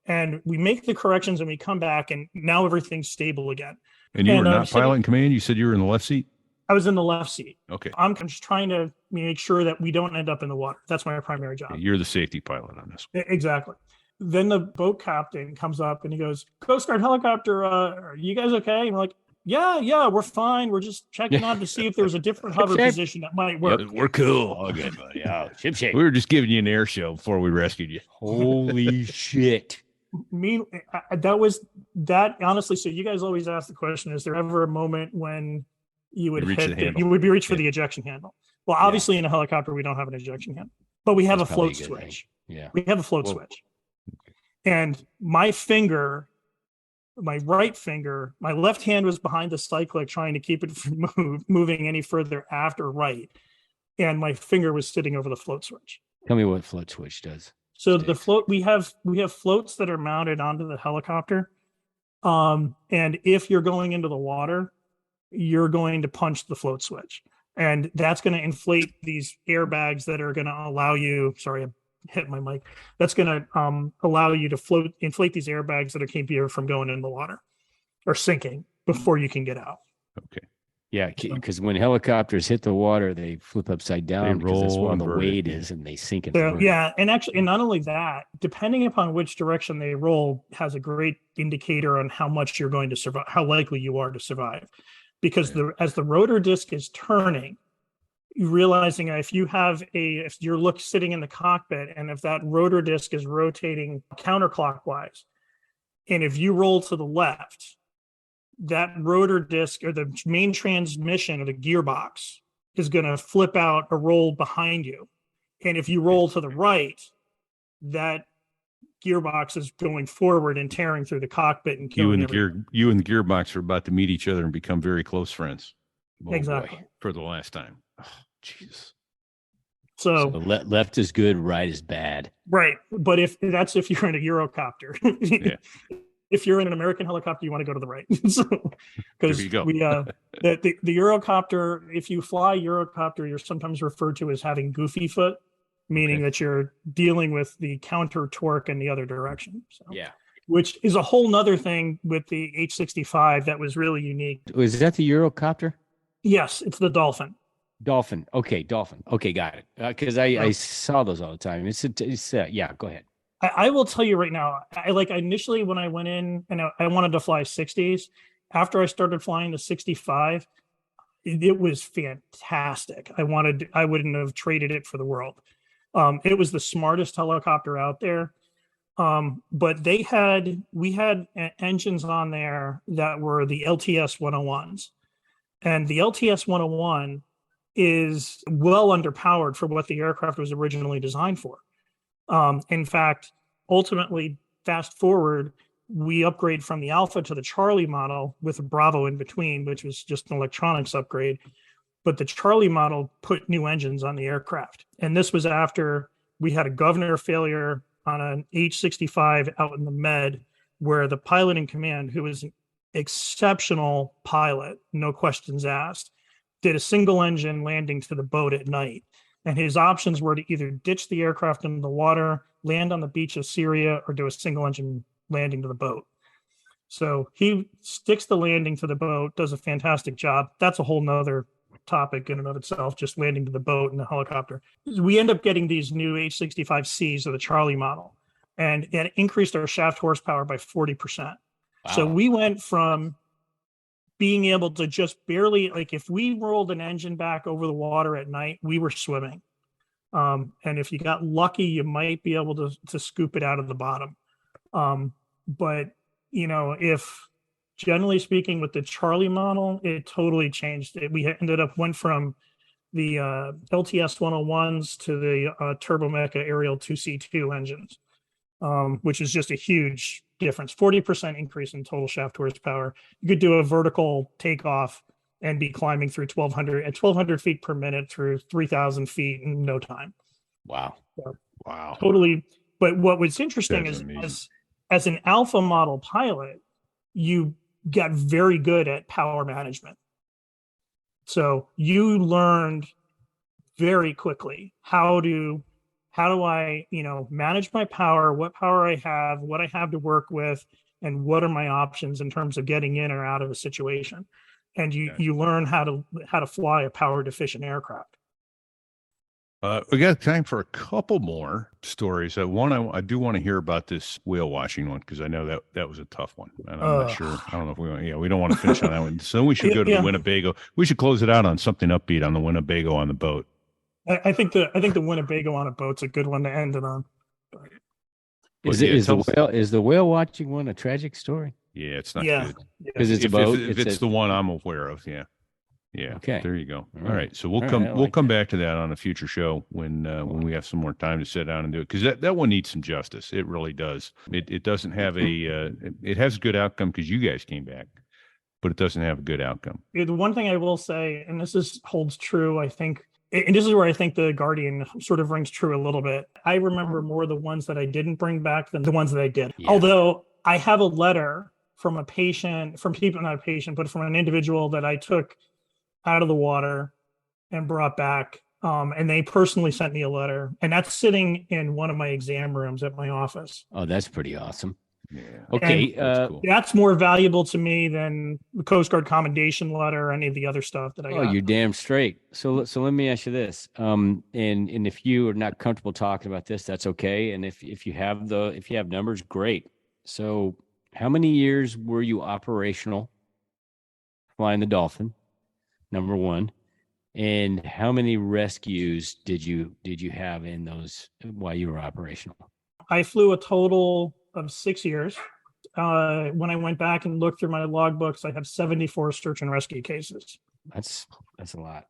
And we make the corrections and we come back, and now everything's stable again. And you were not pilot in command? You said you were in the left seat? I was in the left seat. Okay. I'm just trying to make sure that we don't end up in the water. That's my primary job. You're the safety pilot on this one. Exactly. Then the boat captain comes up and he goes, Coast Guard helicopter, are you guys okay? And we're like, yeah, we're fine. We're just checking on to see if there's a different hover position that might work. Yeah, we're cool. All good, buddy. Oh, ship shape. We were just giving you an air show before we rescued you. Holy shit. That honestly, so you guys always ask the question, is there ever a moment when you would reach for the ejection handle? Well, obviously in a helicopter, we don't have an ejection handle, but we have a float switch. Yeah. We have a float switch. And my right finger, my left hand was behind the cyclic trying to keep it from moving any further aft or right. And my finger was sitting over the float switch. Tell me what float switch does. So the float, we have floats that are mounted onto the helicopter. And if you're going into the water, you're going to punch the float switch. And that's going to inflate these airbags that are going to allow you, sorry, I hit my mic. That's going to allow you to inflate these airbags that are keeping you from going in the water or sinking before you can get out. Okay. Yeah, because when helicopters hit the water, they flip upside down because that's where the weight is, and they sink into the yeah, and not only that, depending upon which direction they roll has a great indicator on how much you're going to survive, how likely you are to survive. Because as the rotor disc is turning, you're realizing if you're sitting in the cockpit and if that rotor disc is rotating counterclockwise, and if you roll to the left, that rotor disc or the main transmission or the gearbox is going to flip out or roll behind you. And if you roll to the right, that gearbox is going forward and tearing through the cockpit and killing you and the gearbox are about to meet each other and become very close friends. Oh, exactly. Boy, for the last time. Oh, jeez. So left is good, right is bad. Right. But if you're in a Eurocopter, yeah. If you're in an American helicopter, you want to go to the right. Because we go. The Eurocopter, if you fly Eurocopter, you're sometimes referred to as having goofy foot, meaning that you're dealing with the counter torque in the other direction. So, yeah. Which is a whole nother thing with the H-65 that was really unique. Was that the Eurocopter? Yes, it's the Dolphin. Dolphin. Okay, Dolphin. Okay, got it. Because I saw those all the time. Yeah, go ahead. I will tell you right now, initially when I went in and I wanted to fly 60s, after I started flying the 65, it was fantastic. I wouldn't have traded it for the world. It was the smartest helicopter out there. But we had engines on there that were the LTS 101s. And the LTS 101 is well underpowered for what the aircraft was originally designed for. In fact, ultimately, fast forward, we upgrade from the Alpha to the Charlie model with a Bravo in between, which was just an electronics upgrade. But the Charlie model put new engines on the aircraft. And this was after we had a governor failure on an H-65 out in the Med, where the pilot in command, who was an exceptional pilot, no questions asked, did a single engine landing to the boat at night. And his options were to either ditch the aircraft into the water, land on the beach of Syria, or do a single engine landing to the boat. So he sticks the landing to the boat, does a fantastic job. That's a whole nother topic in and of itself, just landing to the boat in a helicopter. We end up getting these new H-65Cs or the Charlie model. and it increased our shaft horsepower by 40%. Wow. So we went from being able to just barely, like if we rolled an engine back over the water at night, we were swimming. And if you got lucky, you might be able to scoop it out of the bottom. But if generally speaking with the Charlie model, it totally changed it. We went from the LTS 101s to the Turbomeca Ariel 2C2 engines, which is just a huge difference. 40% increase in total shaft horsepower. You could do a vertical takeoff and be climbing through 1,200 feet per minute through 3,000 feet in no time. Wow. So, Wow. totally. But what was interesting That's is amazing. as an alpha model pilot, you got very good at power management. So you learned very quickly how do I, manage my power, what power I have, what I have to work with, and what are my options in terms of getting in or out of a situation. And you learn how to fly a power deficient aircraft. We got time for a couple more stories. One, I do want to hear about this whale watching one, because I know that was a tough one, and I'm not sure. I don't know if we want. Yeah, we don't want to finish on that one. So we should go to the Winnebago. We should close it out on something upbeat on the Winnebago on the boat. I think the Winnebago on a boat's a good one to end it on. Is the whale watching one a tragic story? Yeah, it's not Yeah. good. Because it's a boat. If it's the one I'm aware of, yeah. Yeah. Okay. There you go. All All right. right. So we'll All come right, I we'll like come that. back to that on a future show when we have some more time to sit down and do it, because that one needs some justice. It really does. It doesn't have it has a good outcome because you guys came back, but it doesn't have a good outcome. The one thing I will say, and holds true, I think, and this is where I think the Guardian sort of rings true a little bit. I remember more the ones that I didn't bring back than the ones that I did. Yeah. Although I have a letter from not a patient, but from an individual that I took out of the water and brought back. And they personally sent me a letter, and that's sitting in one of my exam rooms at my office. Oh, that's pretty awesome. Yeah. Okay. That's cool. That's more valuable to me than the Coast Guard commendation letter or any of the other stuff that I got. You're damn straight. So let me ask you this. And if you are not comfortable talking about this, that's okay. And if you have numbers, great. So how many years were you operational flying the Dolphin? Number one. And how many rescues did you have in those while you were operational? I flew a total of 6 years. When I went back and looked through my logbooks, I have 74 search and rescue cases. That's a lot.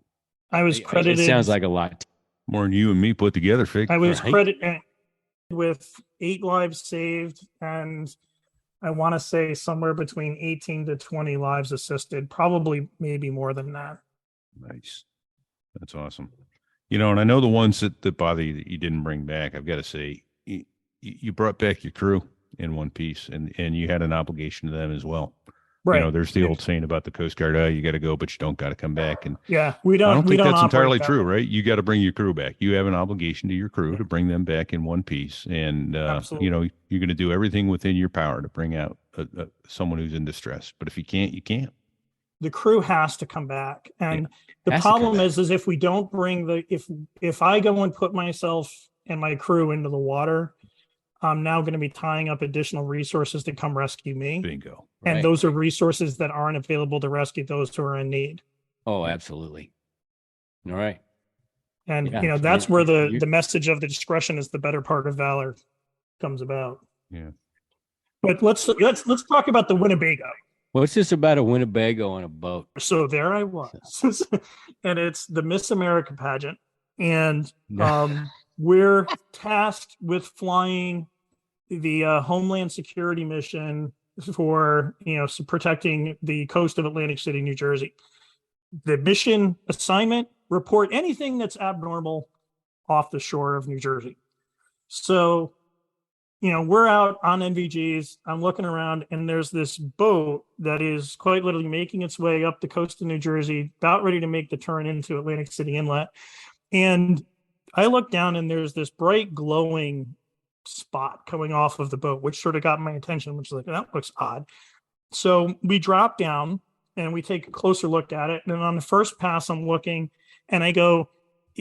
I was credited. It sounds like a lot. More than you and me put together, Fig. I was credited with 8 lives saved, and I want to say somewhere between 18 to 20 lives assisted, probably maybe more than that. Nice. That's awesome. And I know the ones that bother you that you didn't bring back, I've got to say, you brought back your crew in one piece, and you had an obligation to them as well. Right. There's the old saying about the Coast Guard, you got to go, but you don't got to come back. And yeah, I don't think that's entirely that true, way. right? You got to bring your crew back. You have an obligation to your crew to bring them back in one piece. And, Absolutely. you're going to do everything within your power to bring out someone who's in distress. But if you can't, you can't. The crew has to come back. And the Has to come problem back. is if we don't bring if I go and put myself and my crew into the water, I'm now going to be tying up additional resources to come rescue me. Bingo. And Right. those are resources that aren't available to rescue those who are in need. Oh, absolutely. All right. And Yeah, that's where the message of the discretion is the better part of valor comes about. Yeah. But let's talk about the Winnebago. What's this about a Winnebago on a boat? So there I was, and it's the Miss America Pageant, and we're tasked with flying the Homeland Security mission for protecting the coast of Atlantic City, New Jersey. The mission assignment: report anything that's abnormal off the shore of New Jersey. So, we're out on NVGs. I'm looking around, and there's this boat that is quite literally making its way up the coast of New Jersey, about ready to make the turn into Atlantic City Inlet. And I look down, and there's this bright glowing spot coming off of the boat, which sort of got my attention, which is like, that looks odd. So we drop down, and we take a closer look at it. And on the first pass, I'm looking, and I go,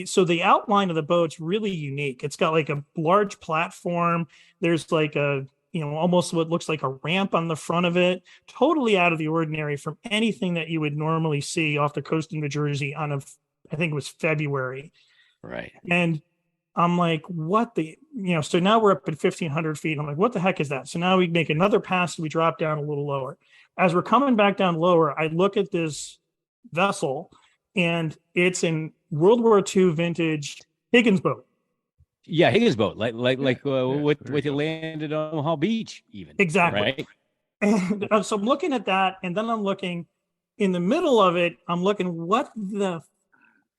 so the outline of the boat's really unique. It's got like a large platform. There's like a, almost what looks like a ramp on the front of it, totally out of the ordinary from anything that you would normally see off the coast of New Jersey I think it was February. Right. And I'm like, what so now we're up at 1,500 feet. I'm like, what the heck is that? So now we make another pass and we drop down a little lower. As we're coming back down lower, I look at this vessel, and it's in World War II vintage Higgins boat. Yeah, Higgins boat, like what you landed on Omaha Beach, even. Exactly. Right. And so I'm looking at that, and then I'm looking in the middle of it. I'm looking, what the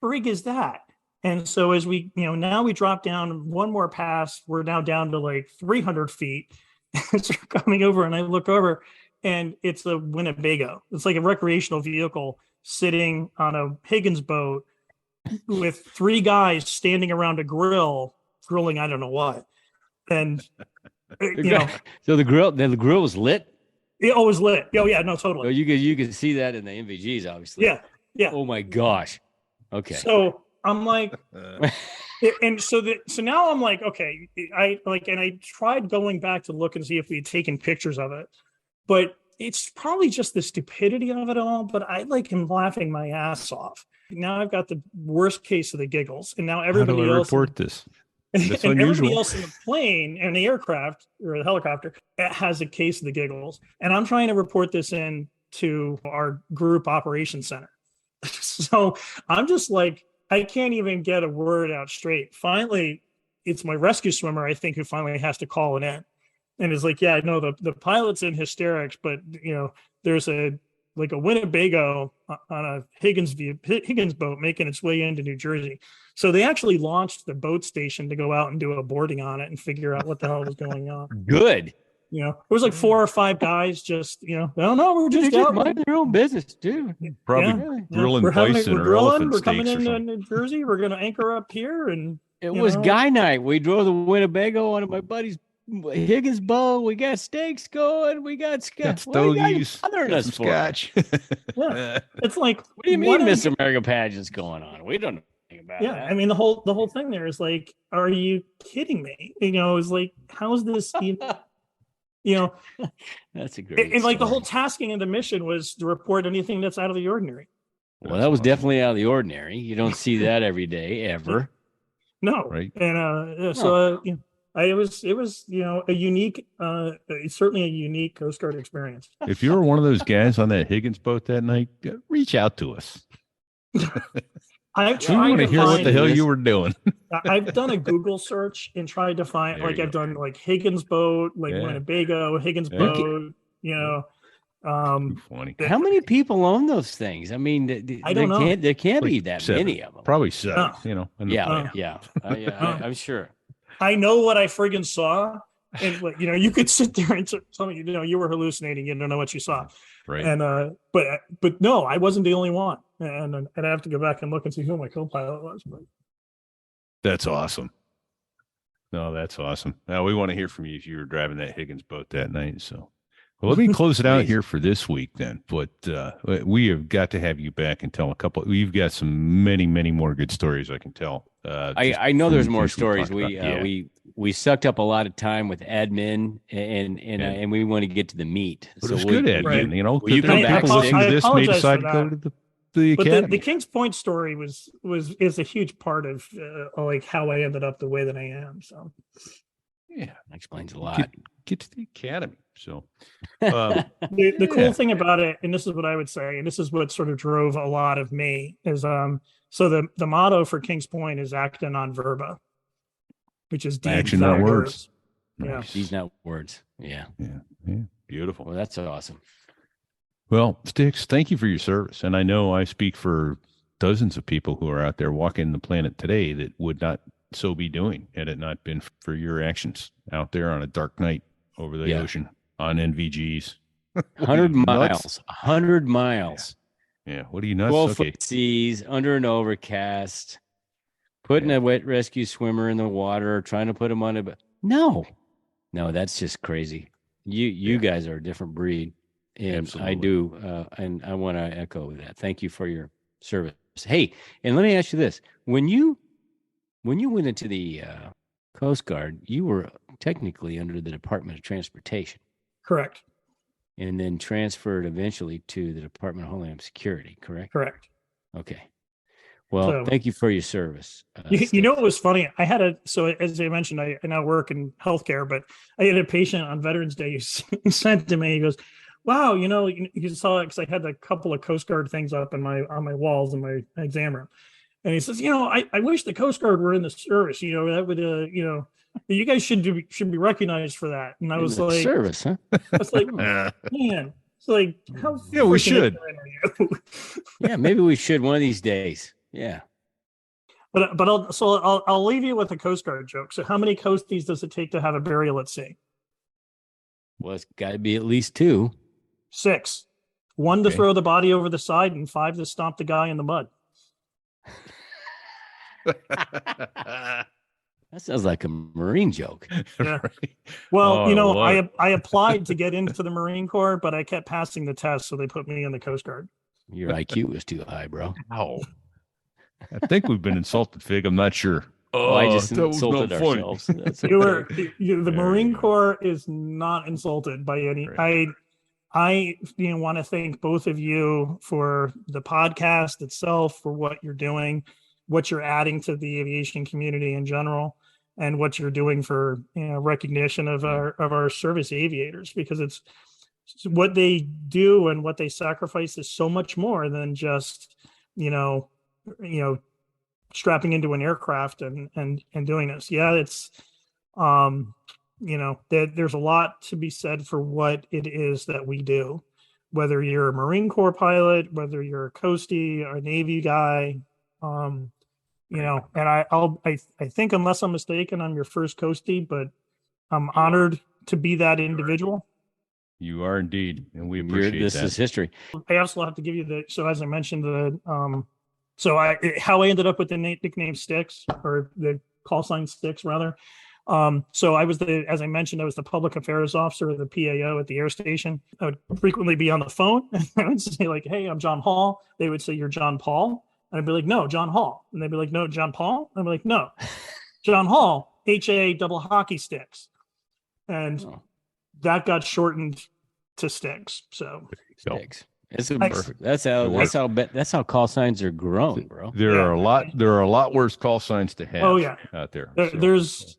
frig is that? And so as we, now we drop down one more pass, we're now down to like 300 feet. So we're coming over, and I look over, and it's a Winnebago. It's like a recreational vehicle sitting on a Higgins boat with 3 guys standing around a grill, grilling I don't know what. And so the grill was lit. It always lit. Oh yeah, no, totally. So you could see that in the MVGs, obviously. Yeah. Oh my gosh. Okay. So I'm like, and so now I'm like, okay, and I tried going back to look and see if we had taken pictures of it, but it's probably just the stupidity of it all. But I am laughing my ass off. Now I've got the worst case of the giggles, and now everybody How do I else report this? That's and unusual. everybody else in the plane and the aircraft or the helicopter has a case of the giggles. And I'm trying to report this in to our group operations center. So I'm just like, I can't even get a word out straight. Finally, it's my rescue swimmer, I think, who finally has to call it in. And is like, yeah, no, the pilot's in hysterics, but there's a Winnebago on a Higgins boat making its way into New Jersey. So they actually launched the boat station to go out and do a boarding on it and figure out what the hell was going on. Good. It was like 4 or 5 guys just, I don't know, we're just out minding their own business, dude. Probably grilling we're bison or elephant we're steaks coming or into something. New Jersey. We're going to anchor up here. And it was guy night. We drove the Winnebago on my buddy's Higgins boat. We got steaks going. We got stogies. Got some scotch. Yeah. It's like, what do you mean Miss America Pageant's going on? We don't know anything about that. I mean, the whole thing there is like, are you kidding me? It's like, how's this, That's a great and like story. the whole tasking of the mission was to report anything that's out of the ordinary. Well, that was definitely out of the ordinary. You don't see that every day, ever. No. Right. And it was a unique, certainly a unique Coast Guard experience. If you were one of those guys on that Higgins boat that night, reach out to us. I've We tried want to to hear what the find hell this. you were doing. I've done a Google search and tried to find, There you I've done Higgins boat, Winnebago, Higgins boat, Too funny. How many people own those things? I mean, I don't know. There can't be Like that 7. many of them. Probably 7. No. In the plane. I'm sure. I know what I friggin' saw. And you could sit there and tell me, you were hallucinating. You don't know what you saw. Right. And, but no, I wasn't the only one. And I'd have to go back and look and see who my co-pilot was. But That's awesome. No, that's awesome. Now we want to hear from you if you were driving that Higgins boat that night. So, well, let me close it out here for this week then. But we have got to have you back and tell a couple. We've got some many more good stories I can tell. I know there's more stories. We We sucked up a lot of time with admin, and we want to get to the meat. But it was good admin, right. Will you come back? People listening to this may apologize decide for to go that. to the But academy. the Kings Point story is a huge part of how I ended up the way that I am. So Yeah, That explains a lot. get to the academy. So the cool thing about it, and this is what I would say, and this is what sort of drove a lot of me, is so the motto for Kings Point is acta non verba, which is deeds, Action, not words. Yeah. These not words. Yeah. Beautiful. Well, that's awesome. Well, Sticks, thank you for your service. And I know I speak for dozens of people who are out there walking the planet today that would not so be doing had it not been for your actions out there on a dark night over the ocean on NVGs. 100 Nuts? miles. 100 miles. Yeah. What are you nuts? 12-foot seas, under an overcast, putting a wet rescue swimmer in the water, trying to put him on a... No, that's just crazy. You guys are a different breed. And Absolutely. I do, and I want to echo that. Thank you for your service. Hey, and let me ask you this. When you when you went into the Coast Guard, you were technically under the Department of Transportation Correct. and then transferred eventually to the Department of Homeland Security, correct? Correct. Okay. Well, So- thank you for your service. You know what was funny? I had so as I mentioned, I now work in healthcare, but I had a patient on Veterans Day who sent to me. He goes, "Wow, you saw it because I had a couple of Coast Guard things up on my walls in my exam room." And he says, I wish the Coast Guard were in the service. That would, you guys should be recognized for that. And I was like, service, huh? I was like, man, it's like, how? Yeah, we should. Are you? Yeah, maybe we should one of these days. Yeah. But I'll leave you with a Coast Guard joke. So how many coasties does it take to have a burial at sea? Well, it's got to be at least 2. 6. 1 to Okay. throw the body over the side, and 5 to stomp the guy in the mud. That sounds like a Marine joke. Yeah. Right. Well, Oh, Lord. I applied to get into the Marine Corps, but I kept passing the test, so they put me in the Coast Guard. Your IQ was too high, bro. Ow. I think we've been insulted, Fig. I'm not sure. Oh, I just that was insulted not funny. ourselves. That's The okay. Marine Corps is not insulted by any. Right. I want to thank both of you for the podcast itself, for what you're doing, what you're adding to the aviation community in general, and what you're doing for recognition of our service aviators, because it's what they do and what they sacrifice is so much more than just strapping into an aircraft and doing this. Yeah, it's there's a lot to be said for what it is that we do, whether you're a Marine Corps pilot, whether you're a coastie or a Navy guy, and I think, unless I'm mistaken, I'm your first coastie, but I'm honored to be that individual. You are indeed, and we appreciate This that. is history. I also have to give you so as I mentioned, how I ended up with the nickname Sticks, or the call sign Sticks rather. So as I mentioned, I was the public affairs officer of the PAO at the air station. I would frequently be on the phone and I would say like, "Hey, I'm John Hall." They would say, "You're John Paul." And I'd be like, "No, John Hall." And they'd be like, "No, John Paul." And I'd be like, "No, John Hall, HA double hockey sticks." And that got shortened to Sticks. So Sticks. It's Thanks. perfect. That's how call signs are grown, bro. There are a lot worse call signs to have. Oh, yeah. Out there. There's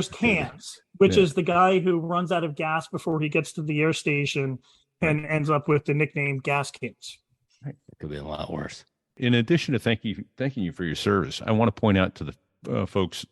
Cans, which is the guy who runs out of gas before he gets to the air station and ends up with the nickname Gas Cans. It could be a lot worse. In addition to thanking you for your service, I want to point out to the folks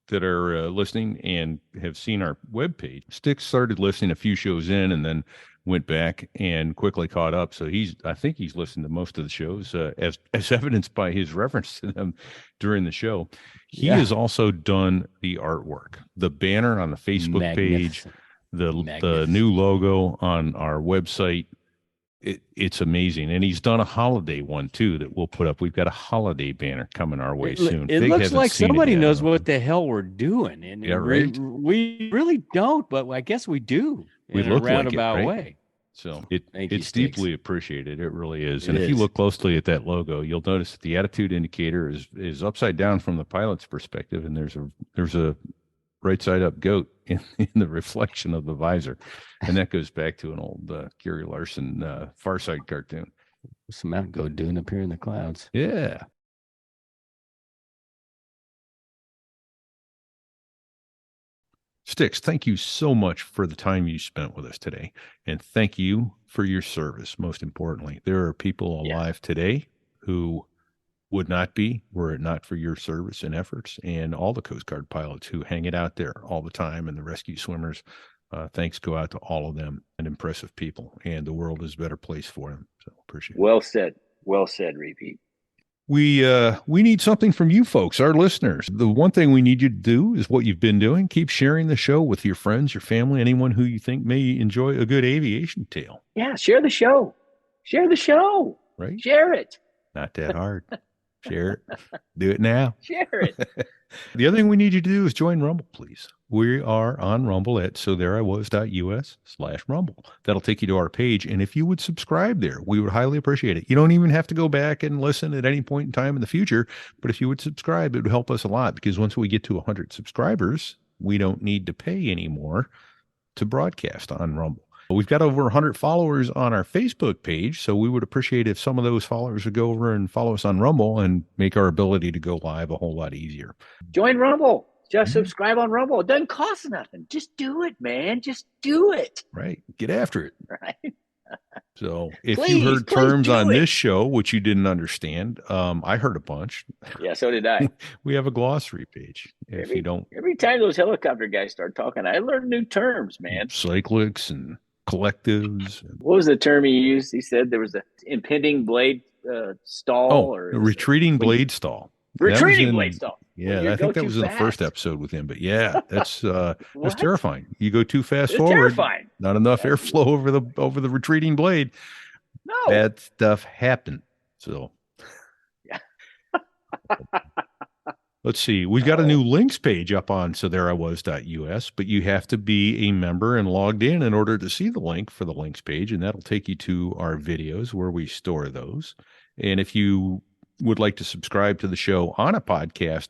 that are listening and have seen our webpage. Sticks started listening a few shows in and then went back and quickly caught up. So I think he's listened to most of the shows, as evidenced by his reference to them during the show. He has also done the artwork, the banner on the Facebook page, the new logo on our website. It's amazing. And he's done a holiday one too that we'll put up. We've got a holiday banner coming our way soon. It Fig looks hasn't like seen it somebody yet. knows what the hell we're doing. And Yeah, right. we really don't, but I guess we do We in look a like it, roundabout right? way. So Thank you, it's Sticks. deeply appreciated. It really is. It And if you is. look closely at that logo, you'll notice that the attitude indicator is upside down from the pilot's perspective, and there's a right side up goat in the reflection of the visor, and that goes back to an old Gary Larson Far Side cartoon. Some mountain goat doing up here in the clouds. Yeah. Sticks, thank you so much for the time you spent with us today. And thank you for your service, most importantly. There are people alive today who would not be were it not for your service and efforts, and all the Coast Guard pilots who hang it out there all the time, and the rescue swimmers. Thanks go out to all of them, and impressive people, and the world is a better place for them. So appreciate it. Well said, Repeat. We need something from you folks, our listeners. The one thing we need you to do is what you've been doing. Keep sharing the show with your friends, your family, anyone who you think may enjoy a good aviation tale. Yeah, share the show. Share the show. Right? Share it. Not that hard. Share it. Do it now. Share it. The other thing we need you to do is join Rumble, please. We are on Rumble at sothereiwas.us/Rumble. That'll take you to our page. And if you would subscribe there, we would highly appreciate it. You don't even have to go back and listen at any point in time in the future. But if you would subscribe, it would help us a lot, because once we get to 100 subscribers, we don't need to pay anymore to broadcast on Rumble. We've got over 100 followers on our Facebook page, so we would appreciate if some of those followers would go over and follow us on Rumble and make our ability to go live a whole lot easier. Join Rumble. Just subscribe on Rumble. It doesn't cost nothing. Just do it, man. Just do it. Right. Get after it. Right. So if Please, you heard please terms do on it. this show, which you didn't understand, I heard a bunch. Yeah, so did I. We have a glossary page. If you don't, Every time those helicopter guys start talking, I learn new terms, man. cyclics and collectives. What was the term he used? He said there was a impending blade stall or retreating blade stall. Retreating blade stall. Yeah, When you I think go that too was in the first fast. episode with him. But yeah, that's that's What? terrifying. You go too fast It's forward, terrifying. not enough airflow over the retreating blade. No. Bad stuff happened. So Yeah. let's see. We've got a new links page up on sothereiwas.us, but you have to be a member and logged in order to see the link for the links page, and that'll take you to our videos where we store those. And if you would like to subscribe to the show on a podcast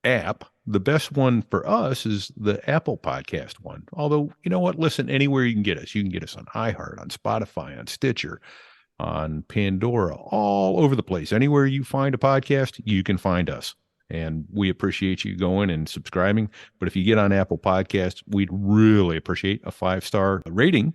app, the best one for us is the Apple Podcast one. Although, you know what? Listen, anywhere you can get us. You can get us on iHeart, on Spotify, on Stitcher, on Pandora, all over the place. Anywhere you find a podcast, you can find us. And we appreciate you going and subscribing. But if you get on Apple Podcasts, we'd really appreciate a 5-star rating.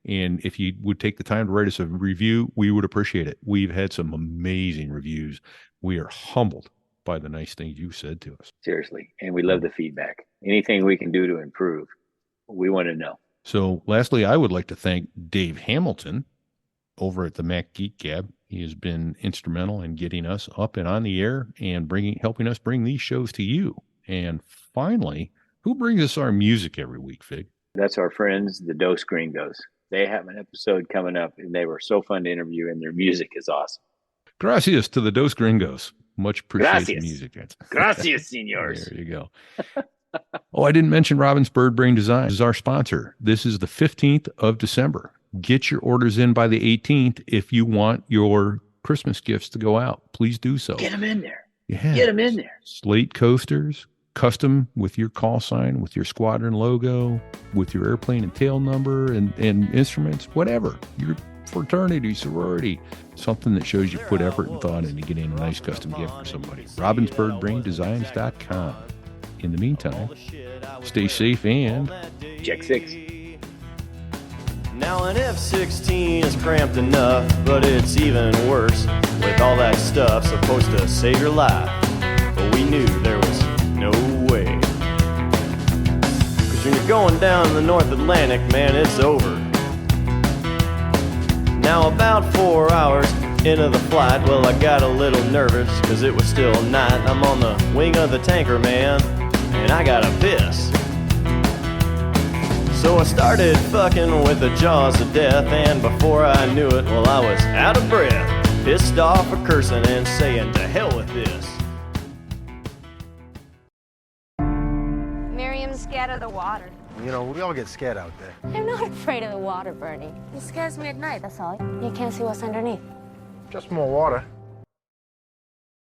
And if you would take the time to write us a review, we would appreciate it. We've had some amazing reviews. We are humbled by the nice things you said to us. Seriously. And we love the feedback. Anything we can do to improve, we want to know. So lastly, I would like to thank Dave Hamilton over at the Mac Geek Gab. He has been instrumental in getting us up and on the air and helping us bring these shows to you. And finally, who brings us our music every week, Fig? That's our friends, the Dos Gringos. They have an episode coming up, and they were so fun to interview, and their music is awesome. Gracias to the Dos Gringos. Much appreciated the Gracias. music. Gracias, senors. There you go. Oh, I didn't mention Robin's Bird Brain Design. This is our sponsor. This is the 15th of December. Get your orders in by the 18th if you want your Christmas gifts to go out. Please do so. Get them in there. Yeah. Get them in there. Slate coasters, custom with your call sign, with your squadron logo, with your airplane and tail number and instruments, whatever. Your fraternity, sorority, something that shows you put effort and thought into getting a nice custom gift for somebody. RobinsBirdBrainDesigns.com. In the meantime, stay safe and Check 6. Now an F-16 is cramped enough, but it's even worse with all that stuff supposed to save your life. But we knew there was no way. 'Cause when you're going down the North Atlantic, man, it's over. Now about 4 hours into the flight, well, I got a little nervous 'cause it was still night. I'm on the wing of the tanker, man, and I gotta piss. So I started fucking with the jaws of death, and before I knew it, well, I was out of breath, pissed off for cursing and saying, to hell with this. Miriam's scared of the water. You know, we all get scared out there. I'm not afraid of the water, Bernie. It scares me at night, that's all. You can't see what's underneath. Just more water.